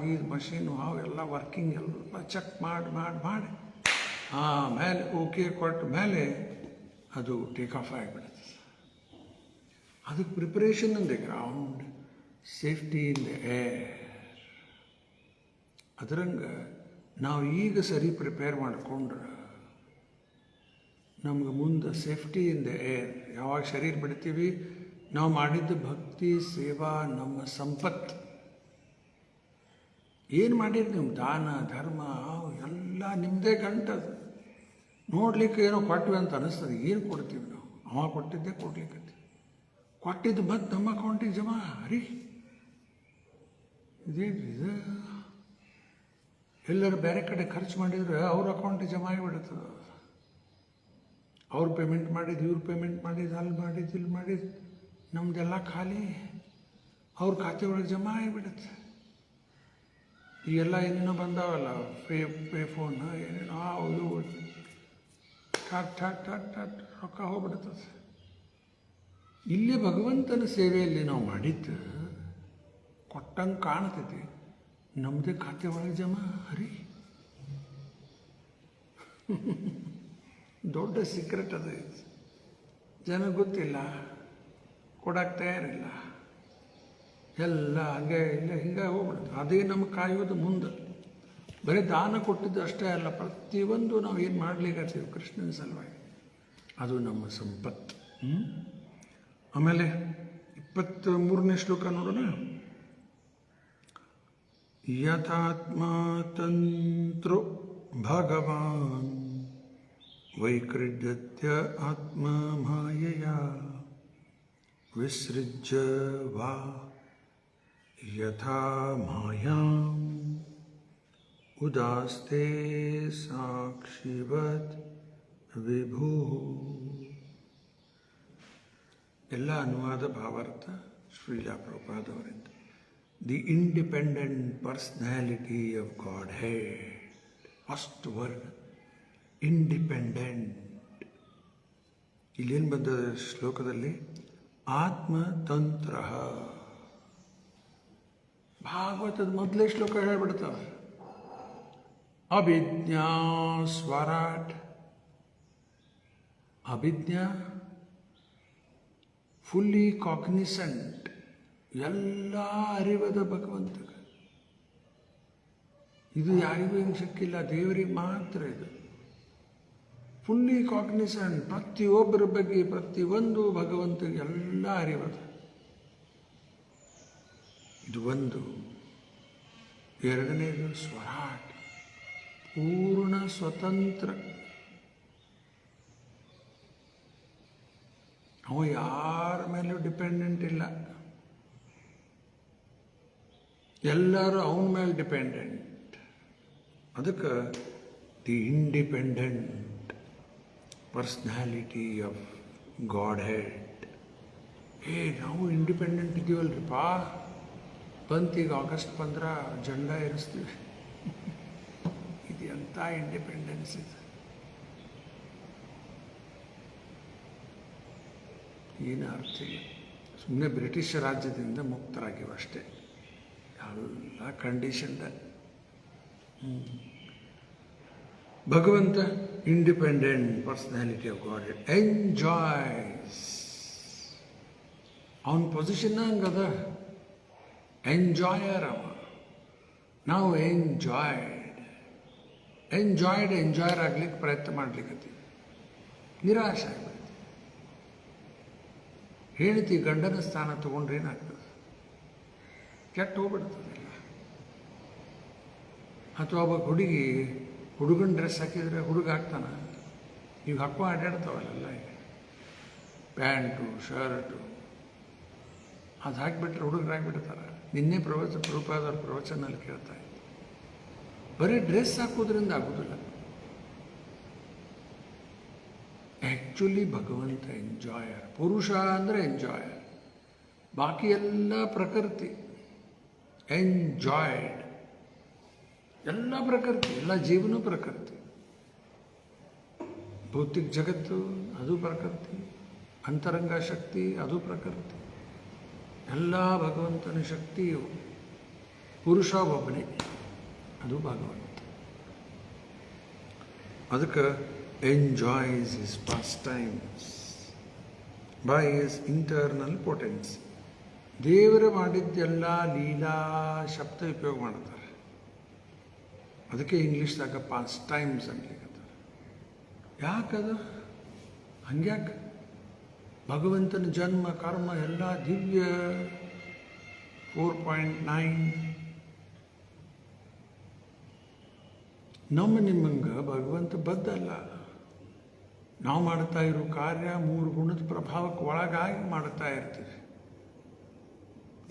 ಈ ಮಷೀನು ಅವೆಲ್ಲ ವರ್ಕಿಂಗ್ ಎಲ್ಲ ಚೆಕ್ ಮಾಡಿ ಆಮೇಲೆ ಓಕೆ ಕೊಟ್ಟ ಮೇಲೆ ಅದು ಟೇಕ್ ಆಫ್ ಆಗಿಬಿಡುತ್ತೆ. ಅದಕ್ಕೆ preparation in the ground, safety in the air. ಅದರಂಗೆ ನಾವು ಈಗ ಸರಿ ಪ್ರಿಪೇರ್ ಮಾಡಿಕೊಂಡ್ರೆ ನಮ್ಗೆ ಮುಂದೆ ಸೇಫ್ಟಿ ಇನ್ ದ ಏರ್. ಯಾವಾಗ ಶರೀರ ಬಿಡ್ತೀವಿ, ನಾವು ಮಾಡಿದ್ದ ಭಕ್ತಿ ಸೇವಾ ನಮ್ಮ ಸಂಪತ್ತು. ಏನು ಮಾಡಿರಿ ನೀವು, ದಾನ ಧರ್ಮ ಎಲ್ಲ ನಿಮ್ಮದೇ ಗಂಟದು. ನೋಡ್ಲಿಕ್ಕೆ ಏನೋ ಕೊಟ್ವಿ ಅಂತ ಅನ್ನಿಸ್ತದೆ. ಏನು ಕೊಡ್ತೀವಿ ನಾವು, ಅವ ಕೊಟ್ಟಿದ್ದೇ ಕೊಡ್ಲಿಕ್ಕೆ, ಕೊಟ್ಟಿದ್ದು ಮತ್ತೆ ನಮ್ಮ ಅಕೌಂಟಿಗೆ ಜಮಾ. ರೀ ಇದೇನು ಇದು, ಎಲ್ಲರೂ ಬೇರೆ ಕಡೆ ಖರ್ಚು ಮಾಡಿದರೆ ಅವ್ರ ಅಕೌಂಟಿಗೆ ಜಮಾ ಆಗಿಬಿಡುತ್ತದೆ. ಅವ್ರು ಪೇಮೆಂಟ್ ಮಾಡಿದ್ದು, ಇವ್ರು ಪೇಮೆಂಟ್ ಮಾಡಿದ್ದು, ಅಲ್ಲಿ ಮಾಡಿದ್ದು, ಇಲ್ಲಿ ಮಾಡಿದ್ದು, ನಮ್ಮದೆಲ್ಲ ಖಾಲಿ ಅವ್ರ ಖಾತೆ ಒಳಗೆ ಜಮಾ ಆಗಿಬಿಡುತ್ತೆ. ಈಗೆಲ್ಲ ಏನೇನೋ ಬಂದಾವಲ್ಲ, ಪೇ ಫೋನ್ ಏನೇನೋ ಇದು ಠಾಟ್ ರೊಕ್ಕ ಹೋಗ್ಬಿಡ್ತದೆ. ಇಲ್ಲಿ ಭಗವಂತನ ಸೇವೆಯಲ್ಲಿ ನಾವು ಮಾಡಿದ್ದು ಕೊಟ್ಟಂಗೆ ಕಾಣ್ತೈತಿ, ನಮ್ಮದೇ ಖಾತೆ ಒಳಗೆ ಜಮಾ. ಹರಿ ದೊಡ್ಡ ಸೀಕ್ರೆಟ್ ಅದು. ಜನ ಗೊತ್ತಿಲ್ಲ, ಕೊಡಕ್ಕೆ ತಯಾರಿಲ್ಲ, ಎಲ್ಲ ಹಂಗೆ ಇಲ್ಲ ಹಿಂಗೆ ಹೋಗ್ಬಿಡುತ್ತೆ. ಅದೇ ನಮಗೆ ಕಾಯೋದು ಮುಂದೆ. ಬರೀ ದಾನ ಕೊಟ್ಟಿದ್ದು ಅಷ್ಟೇ ಅಲ್ಲ, ಪ್ರತಿಯೊಂದು ನಾವು ಏನು ಮಾಡ್ಲಿಕ್ಕತ್ತೀವಿ ಕೃಷ್ಣನ ಸಲುವಾಗಿ, ಅದು ನಮ್ಮ ಸಂಪತ್ತು. ಆಮೇಲೆ 23ನೇ ಶ್ಲೋಕ ನೋಡೋಣ. ಯಥಾತ್ಮ ತಂತ್ರೋ ಭಗವಾನ್ ವೈಕ್ರೀಡ್ಯತ್ಯ ಆತ್ಮ ಮಾಯೆಯ ವಿಸೃಜ್ಯ ವಾ ಯಥಾ ಮಾಯಾಂ ಉದಾಸ್ತೆ ಸಾಕ್ಷಿವತ್ ವಿಭು. ಎಲ್ಲ ಅನುವಾದ ಭಾವಾರ್ಥ ಶ್ರೀಲಾ ಪ್ರಭುಪಾದವರಿಂದ. The independent personality of Godhead. First word independent. ಇಲ್ಲೇನು ಬಂದ ಶ್ಲೋಕದಲ್ಲಿ? ಆತ್ಮತಂತ್ರ. ಭಾಗವತದ ಮೊದಲೇ ಶ್ಲೋಕ ಹೇಳ್ಬಿಡ್ತಾರೆ, ಅಭಿಜ್ಞಾ ಸ್ವರಾಟ್. ಅಭಿಜ್ಞಾ ಫುಲ್ಲಿ ಕಾಗ್ನಿಸೆಂಟ್, ಎಲ್ಲ ಅರಿವದ ಭಗವಂತ. ಇದು ಯಾರಿಗೂ ಹಿಂಗೆ ಸಿಕ್ಕಿಲ್ಲ, ದೇವರಿಗೆ ಮಾತ್ರ ಇದು. ಫುಲ್ಲಿ ಕಾಗ್ನಿಸೆಂಟ್, ಪ್ರತಿಯೊಬ್ಬರ ಬಗ್ಗೆ ಪ್ರತಿಯೊಂದು ಭಗವಂತಗೆ ಎಲ್ಲ ಅರಿವದ. ಇದು ಒಂದು. ಎರಡನೇದು ಸ್ವರಾಟ್, ಪೂರ್ಣ ಸ್ವತಂತ್ರ. ಅವ ಯಾರ ಮೇಲೂ ಡಿಪೆಂಡೆಂಟ್ ಇಲ್ಲ, ಎಲ್ಲರೂ ಅವನ ಮೇಲೆ ಡಿಪೆಂಡೆಂಟ್. ಅದಕ್ಕೆ the independent personality of god head. ನಾವು ಇಂಡಿಪೆಂಡೆಂಟ್ ಇದ್ದೀವಲ್ರಿಪ್ಪ, ಬಂತೀಗ ಆಗಸ್ಟ್ 15 ಜೆಂಡ ಇರಿಸ್ತೀವಿ. ಇದು ಎಂಥ ಇಂಡಿಪೆಂಡೆನ್ಸ್ ಇದು! ಏನು ಅರ್ಥ ಇಲ್ಲ. ಸುಮ್ಮನೆ ಬ್ರಿಟಿಷ್ ರಾಜ್ಯದಿಂದ ಮುಕ್ತರಾಗಿವೆ ಅಷ್ಟೇ. ಎಲ್ಲ ಕಂಡೀಷನ್ದ. ಭಗವಂತ independent personality of god enjoys. ಅವನ ಪೊಸಿಷನ್ ಹಂಗದ, ಎಂಜಾಯರ್ ಅವ. ನಾವು ಎಂಜಾಯರ್ ಆಗ್ಲಿಕ್ಕೆ ಪ್ರಯತ್ನ ಮಾಡ್ಲಿಕ್ಕೆ ನಿರಾಶೆ ಆಗ್ಬಿಡ್ತೀವಿ. ಹೆಂಡತಿ ಗಂಡನ ಸ್ಥಾನ ತಗೊಂಡ್ರೆ ಏನಾಗ್ತದೆ? ಕೆಟ್ಟು ಹೋಗ್ಬಿಡ್ತದೆಲ್ಲ. ಅಥವಾ ಒಬ್ಬ ಹುಡುಗನ ಡ್ರೆಸ್ ಹಾಕಿದರೆ ಹುಡುಗ ಹಾಕ್ತಾನ. ಈಗ ಹಾಕೋ ಅಡ್ಡಾಡ್ತಾವಲ್ಲ, ಈಗ ಪ್ಯಾಂಟು ಶರ್ಟು ಅದು ಹಾಕಿಬಿಟ್ರೆ ಹುಡುಗರಾಗಿಬಿಡ್ತಾರೆ. ನಿನ್ನೆ ಪ್ರಭುಪಾದರ ಪ್ರವಚನಲ್ಲಿ ಕೇಳ್ತಾ ಇತ್ತು, ಬರೀ ಡ್ರೆಸ್ ಹಾಕೋದ್ರಿಂದ ಆಗೋದಿಲ್ಲ. ಆ್ಯಕ್ಚುಲಿ ಭಗವಂತ ಎಂಜಾಯರ್. ಪುರುಷ ಅಂದರೆ ಎಂಜಾಯರ್, ಬಾಕಿ ಎಲ್ಲ ಪ್ರಕೃತಿ. ಎಂಜಾಯ್ಡ್ ಎಲ್ಲ ಪ್ರಕೃತಿ, ಎಲ್ಲ ಜೀವನೂ ಪ್ರಕೃತಿ. ಭೌತಿಕ ಜಗತ್ತು ಅದು ಪ್ರಕೃತಿ, ಅಂತರಂಗ ಶಕ್ತಿ ಅದು ಪ್ರಕೃತಿ. ಎಲ್ಲ ಭಗವಂತನ ಶಕ್ತಿಯು. ಪುರುಷ ಒಬ್ಬನೇ, ಅದು ಭಗವಂತ. ಅದಕ್ಕೆ enjoys his pastimes by his internal potency. ದೇವರು ಮಾಡಿದ್ದೆಲ್ಲ ಲೀಲಾ ಶಬ್ದ ಉಪಯೋಗ ಮಾಡ್ತಾರೆ. ಅದಕ್ಕೆ ಇಂಗ್ಲೀಷ್ದಾಗ ಪಾಸ್ ಟೈಮ್ಸ್ ಅನ್ಲಿಕ್ಕಂತಾರೆ. ಯಾಕದು ಹಂಗ್ಯಾಕೆ? ಭಗವಂತನ ಜನ್ಮ ಕರ್ಮ ಎಲ್ಲ ದಿವ್ಯ 4.9. ನಿಮ್ಮಂಗೆ ಭಗವಂತ ಬದ್ದಲ್ಲ. ನಾವು ಮಾಡ್ತಾ ಇರೋ ಕಾರ್ಯ 3 ಗುಣದ ಪ್ರಭಾವಕ್ಕೆ ಒಳಗಾಗಿ ಮಾಡ್ತಾ ಇರ್ತೀವಿ.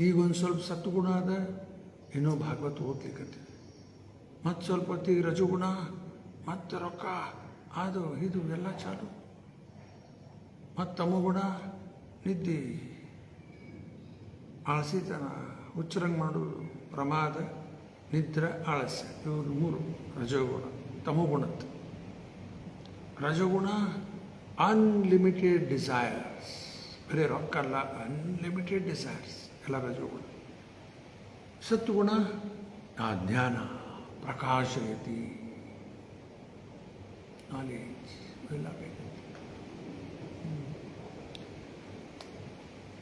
ಈಗ ಒಂದು ಸ್ವಲ್ಪ ಸತ್ಗುಣ ಅದ, ಏನೋ ಭಾಗವತ ಓದ್ಲಿಕ್ಕತ್ತೀವಿ. ಮತ್ತು ಸ್ವಲ್ಪ ಹೊತ್ತಿಗೆ ರಜಗುಣ, ಮತ್ತು ರೊಕ್ಕ, ಅದು ಇದು ಎಲ್ಲ ಚಾಲು. ಮತ್ತು ತಮಗುಣ, ನಿದ್ದೆ, ಆಳಸಿತನ, ಹುಚ್ಚರಂಗೆ ಮಾಡೋದು, ಪ್ರಮಾದ, ನಿದ್ರೆ, ಆಳಸ್ಯ, ಇವರು 3 ರಜೋಗುಣ. ತಮೋಗುಣದ್ದು ರಜಗುಣ ಅನ್ಲಿಮಿಟೆಡ್ ಡಿಸೈರ್ಸ್, ಬರೀ ರೊಕ್ಕ ಅಲ್ಲ, ಅನ್ಲಿಮಿಟೆಡ್ ಡಿಸೈರ್ಸ್ ಎಲ್ಲ ರಜಗುಣ. ಸತ್ಗುಣ ಜ್ಞಾನ, ಪ್ರಕಾಶಯತಿ, ನಾಲೆಜ್ ಎಲ್ಲ ಬೇಕು.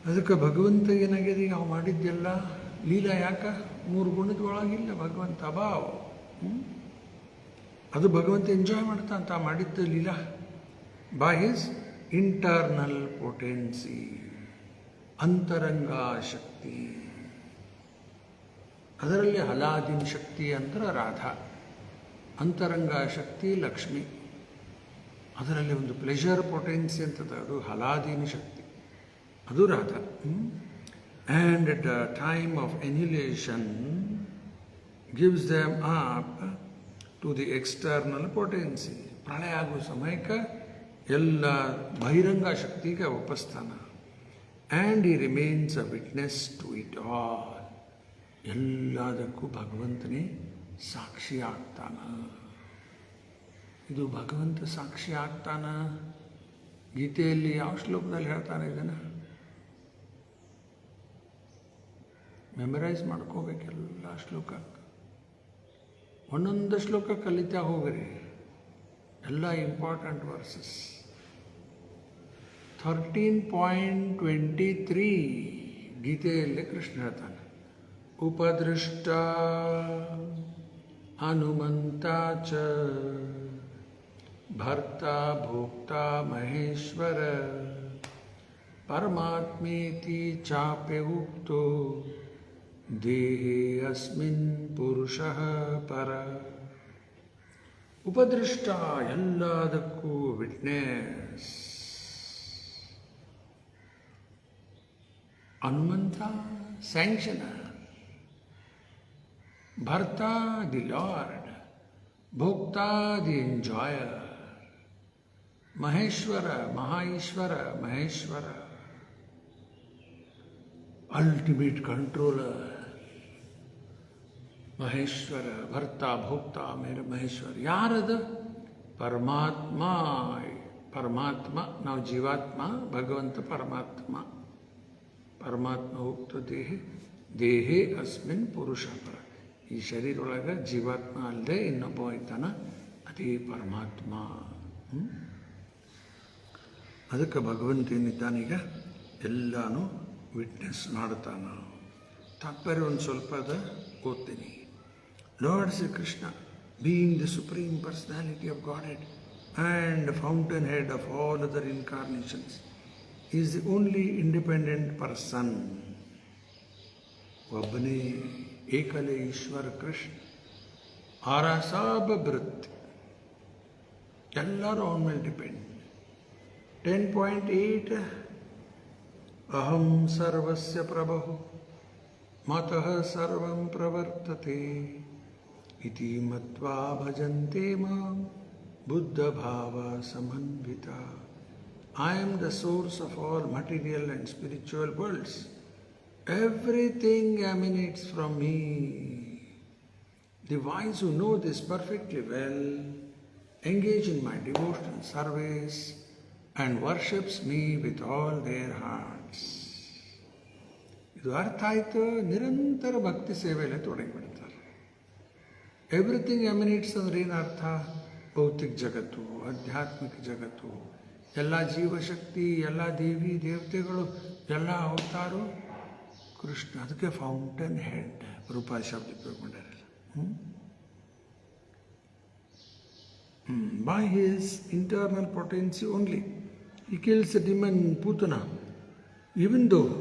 ಅದಕ್ಕೆ ಭಗವಂತ ಏನಾಗಿದೆ, ನಾವು ಮಾಡಿದ್ದೆಲ್ಲ ಲೀಲಾ. ಯಾಕ? 3 ಗುಣದ ಒಳಗಿಲ್ಲ ಭಗವಂತ, ಅಭಾವ. ಅದು ಭಗವಂತ ಎಂಜಾಯ್ ಮಾಡ್ತಾ ಅಂತ ಮಾಡಿದ್ದ Leela. By his internal potency, ಅಂತರಂಗ ಶಕ್ತಿ. ಅದರಲ್ಲಿ ಹಲಾದಿನ ಶಕ್ತಿ ಅಂದ್ರೆ ರಾಧಾ, ಅಂತರಂಗ ಶಕ್ತಿ ಲಕ್ಷ್ಮಿ. ಅದರಲ್ಲಿ ಒಂದು ಪ್ಲೆಷರ್ ಪೊಟೆನ್ಸಿ ಅಂತದ, ಅದು ಹಲಾದಿನ ಶಕ್ತಿ, ಅದು Radha. And at a time of annihilation gives them up to the external potency. ಪ್ರಳಯ ಆಗೋ ಸಮಯಕ್ಕೆ ಎಲ್ಲ ಬಹಿರಂಗ ಶಕ್ತಿಗೆ ಒಪ್ಪಿಸ್ತಾನ. And he remains a witness to it all. ಎಲ್ಲದಕ್ಕೂ ಭಗವಂತನೇ ಸಾಕ್ಷಿ ಆಗ್ತಾನ. ಇದು ಭಗವಂತ ಸಾಕ್ಷಿ ಆಗ್ತಾನ? ಗೀತೆಯಲ್ಲಿ ಯಾವ ಶ್ಲೋಕದಲ್ಲಿ ಹೇಳ್ತಾನೆ ಇದನ್ನು? ಮೆಮರೈಸ್ ಮಾಡ್ಕೋಬೇಕೆಲ್ಲ ಶ್ಲೋಕ, ಒಂದೊಂದು ಶ್ಲೋಕ ಕಲಿತಾ ಹೋಗ್ರಿ, ಎಲ್ಲ ಇಂಪಾರ್ಟೆಂಟ್ ವರ್ಸಸ್. 13.23 ಗೀತೆಯಲ್ಲಿ ಕೃಷ್ಣ ಹೇಳ್ತಾನೆ, ಉಪದೃಷ್ಟ ಹನುಮಂತ ಚ ಭರ್ತ ಭೋಕ್ತ ಮಹೇಶ್ವರ ಪರಮಾತ್ಮೇತಿ ಚಾಪ್ಯ ಉಕ್ತೋ ದೇಹೇ ಅಸ್ಮಿನ್ ಪುರುಷಃ ಪರ. ಉಪದೃಷ್ಟ ಎಲ್ಲದಕ್ಕೂ ವಿಟ್ನೆಸ್. ಹನುಮಂತ ಸ್ಯಾಂಕ್ಷನರ್. ಭರ್ತ ದಿ ಲಾರ್ಡ್. ಭೋಕ್ತ ದಿ ಎಂಜಾಯರ್. ಮಹೇಶ್ವರ ಮಹಾಈಶ್ವರ ಮಹೇಶ್ವರ ಅಲ್ಟಿಮೇಟ್ ಕಂಟ್ರೋಲರ್. ಮಹೇಶ್ವರ ಭರ್ತ ಭೋಕ್ತ ಮೇರೆ ಮಹೇಶ್ವರ. ಯಾರದು? ಪರಮಾತ್ಮ. ಪರಮಾತ್ಮ, ನಾವು ಜೀವಾತ್ಮ, ಭಗವಂತ ಪರಮಾತ್ಮ. ಪರಮಾತ್ಮ ಹೋಗ್ತ ದೇಹೇ ಅಸ್ಮಿನ್ ಪುರುಷ ಪರ. ಈ ಶರೀರೊಳಗೆ ಜೀವಾತ್ಮ ಅಲ್ಲದೆ ಇನ್ನೊಬ್ಬ ಇದ್ದಾನ, ಅದೇ ಪರಮಾತ್ಮ. ಅದಕ್ಕೆ ಭಗವಂತ ಏನಿದ್ದಾನೀಗ ಎಲ್ಲನೂ ವಿಟ್ನೆಸ್ ಮಾಡ್ತಾನ. ತಾತ್ಪರ್ಯ ಒಂದು ಸ್ವಲ್ಪ ಓದ್ತೀನಿ. Lord Shri Krishna, being the supreme personality of Godhead and the fountainhead of all other incarnations, is the only independent person. ಒಬ್ಬನೇ ಏಕಲೇ ಈಶ್ವರ ಕೃಷ್ಣ. ಆರಾಸಾಬೃತ್, ಎಲ್ಲರೂ ಅವನ ಮೇಲೆ ಡಿಪೆಂಡ್. 10.8 ಅಹಂ ಸರ್ವಸ್ಯ ಪ್ರಭುಃ ಮತಃ ಸರ್ವಂ ಪ್ರವರ್ತತೆ ಇತಿ ಮತ್ವಾ ಭಜಂತೆ ಮಾಂ ಬುದ್ಧಭಾವ Samanvita. I am the source of all material and spiritual worlds. Everything emanates from me. The wise who know this perfectly well engage in my devotional service and worships me with all their hearts. ಇದು ಅರ್ಥ ಆಯಿತು. ನಿರಂತರ ಭಕ್ತಿ ಸೇವೆಯಲ್ಲಿ ತೊಡಗಿಬಿಡ್ತಾರೆ. ಎವ್ರಿಥಿಂಗ್ ಎಮಿನೇಟ್ಸ್ ಅಂದ್ರೆ ಏನು ಅರ್ಥ? ಭೌತಿಕ ಜಗತ್ತು, ಆಧ್ಯಾತ್ಮಿಕ ಜಗತ್ತು, ಎಲ್ಲ ಜೀವಶಕ್ತಿ, ಎಲ್ಲ ದೇವಿ ದೇವತೆಗಳು, ಎಲ್ಲ ಅವತಾರು ಕೃಷ್ಣ. ಅದಕ್ಕೆ ಫೌಂಟೇನ್ ಹೆಡ್ ರೂಪಾಯಿ ಶಬ್ದ ಉಪಯೋಗಗೊಂಡಿರಲ್ಲ. By his internal potency only, he kills the demon Putana, even though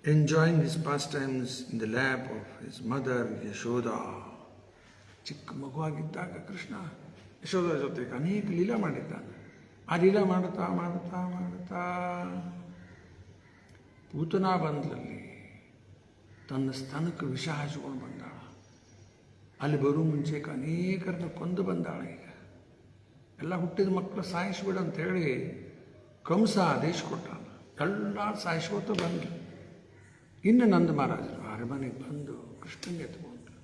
enjoying his pastimes in the lap of his mother Yashoda. ಚಿಕ್ಕ ಮಗುವಾಗಿದ್ದಾಗ ಕೃಷ್ಣ ಯಶೋದರ ಜೊತೆಗೆ ಅನೇಕ ಲೀಲಾ ಮಾಡಿದ್ದಾನೆ. ಆ ಲೀಲಾ ಮಾಡ್ತಾ ಮಾಡ್ತಾ ಮಾಡ್ತಾ ಪೂತನಾ ಬಂದ್ಲಲ್ಲಿ ತನ್ನ ಸ್ತನಕ್ಕೆ ವಿಷ ಹಚ್ಕೊಂಡು ಬಂದಾಳ. ಅಲ್ಲಿ ಬರೋ ಮುಂಚೆಗೆ ಅನೇಕರನ್ನ ಕೊಂದು ಬಂದಾಳ. ಈಗ ಎಲ್ಲ ಹುಟ್ಟಿದ ಮಕ್ಕಳು ಸಾಯಿಸ್ಬಿಡ ಅಂತೇಳಿ ಕಂಸ ಆದೇಶ ಕೊಟ್ಟಾನ. ಎಲ್ಲ ಸಾಯಿಸ್ಕೊತ ಬಂದ್ರು. ಇನ್ನು ನಂದ ಮಹಾರಾಜರು ಅರಮನೆಗೆ ಬಂದು ಕೃಷ್ಣನ್ ಎತ್ಕೊಂಡ್ರು.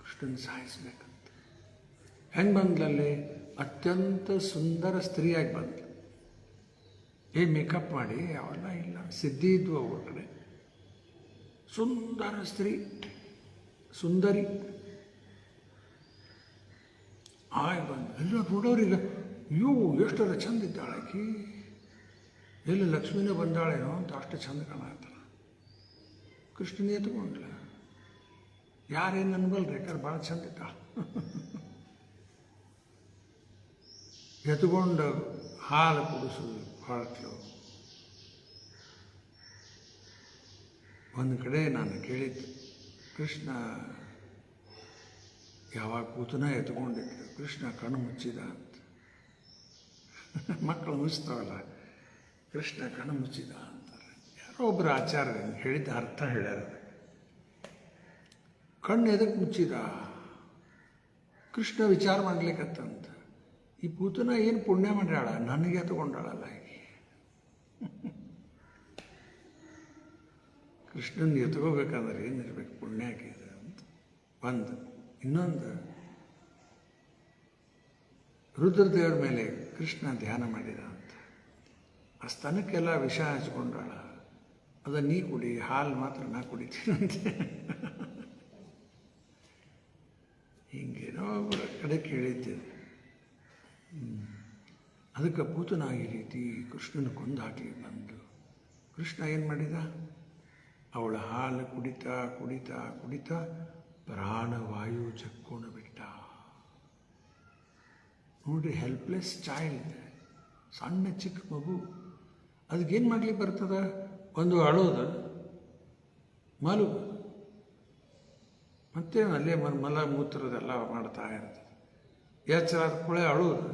ಕೃಷ್ಣನ್ ಸಾಯಿಸ್ಬೇಕಂತ. ಹೆಂಗೆ ಬಂದ್ಲಲ್ಲಿ? ಅತ್ಯಂತ ಸುಂದರ ಸ್ತ್ರೀಯಾಗಿ ಬಂದ್ಲು. ಮೇಕಪ್ ಮಾಡಿ ಅವೆಲ್ಲ ಇಲ್ಲ, ಸಿದ್ಧಿ ಇದ್ವು ಅವ್ರ ಕಡೆ. ಸುಂದರ ಸ್ತ್ರೀ, ಸುಂದರಿ ಆಯ್ ಬಂದು ಎಲ್ಲ ನೋಡೋರಿಲ್ಲ. ಅಯ್ಯೋ ಎಷ್ಟರ ಚಂದ ಇದ್ದಾಳಾಕಿ, ಎಲ್ಲಿ ಲಕ್ಷ್ಮೀನೇ ಬಂದಾಳೇನೋ ಅಂತ ಅಷ್ಟು ಚಂದ ಕಾಣತ್ತಾಳ. ಕೃಷ್ಣನೇ ಎತ್ಕೊಂಡ್ಲ. ಯಾರೇನು ಅನ್ಬಲ್ರಿ, ಯಾಕಂದ್ರೆ ಭಾಳ ಚಂದ ಇದ್ದಾಳ. ಎತ್ಕೊಂಡು ಹಾಲು ಕುಡಿಸೋದು ಹೊರಟ್ಲು. ಒಂದು ಕಡೆ ನಾನು ಕೇಳಿದ್ದು, ಕೃಷ್ಣ ಯಾವಾಗ ಪೂತನ ಎತ್ಕೊಂಡಿದ್ರು, ಕೃಷ್ಣ ಕಣ್ಣು ಮುಚ್ಚಿದ ಅಂತ. ಮಕ್ಕಳು ಮುಚ್ತಾವಲ್ಲ, ಕೃಷ್ಣ ಕಣ್ಣು ಮುಚ್ಚಿದ ಅಂತಾರೆ. ಯಾರೋ ಒಬ್ಬರು ಆಚಾರ್ಯ ಹೇಳಿದ್ದ ಅರ್ಥ ಹೇಳ್ಯಾರ. ಕಣ್ಣು ಎದಕ್ಕೆ ಮುಚ್ಚಿದ? ಕೃಷ್ಣ ವಿಚಾರ ಮಾಡ್ಲಿಕ್ಕತ್ತಂತ. ಈ ಪೂತನ ಏನು ಪುಣ್ಯ ಮಾಡ್ಯಾಳ, ನನಗೆ ಎತ್ಕೊಂಡಾಳಲ್ಲ ಆಕೆ. ಕೃಷ್ಣನ್ ಎತ್ಕೋಬೇಕಂದ್ರೆ ಏನಿರ್ಬೇಕು, ಪುಣ್ಯ ಹಾಕಿದೆ ಅಂತ. ಒಂದು. ಇನ್ನೊಂದು, ರುದ್ರದೇವರ ಮೇಲೆ ಕೃಷ್ಣ ಧ್ಯಾನ ಮಾಡಿದ ಅಂತ. ಆ ಸ್ತನಕ್ಕೆಲ್ಲ ವಿಷ ಹಚ್ಕೊಂಡಾಳ, ಅದ ನೀ ಕುಡಿ, ಹಾಲು ಮಾತ್ರ ನಾ ಕುಡಿತೀನಂತೆ. ಹಿಂಗೇನೋ ಒಬ್ಬರ ಕಡೆ ಕೇಳಿದ್ದೇನೆ. ಅದಕ್ಕೆ ಪೂತನ ಈ ರೀತಿ ಕೃಷ್ಣನ ಕೊಂದು ಹಾಕಿ ಬಂದು ಕೃಷ್ಣ ಏನು ಮಾಡಿದ, ಅವಳ ಹಾಲು ಕುಡಿತಾ ಕುಡಿತಾ ಕುಡಿತಾ ಪ್ರಾಣವಾಯು ಚಕ್ಕೊಂಡು ಬಿಟ್ಟ. ನೋಡ್ರಿ, ಹೆಲ್ಪ್ಲೆಸ್ ಚೈಲ್ಡ್, ಸಣ್ಣ ಚಿಕ್ಕ ಮಗು, ಅದಕ್ಕೇನು ಮಾಡ್ಲಿಕ್ಕೆ ಬರ್ತದ? ಒಂದು ಅಳೋದು, ಮಲಗು, ಮತ್ತೆ ಅಲ್ಲೇ ಮಲ ಮೂತ್ರದೆಲ್ಲ ಮಾಡ್ತಾ ಇರ್ತದೆ. ಎಚ್ಚರ ಆದ ಕೂಳೆ ಅಳೋದು,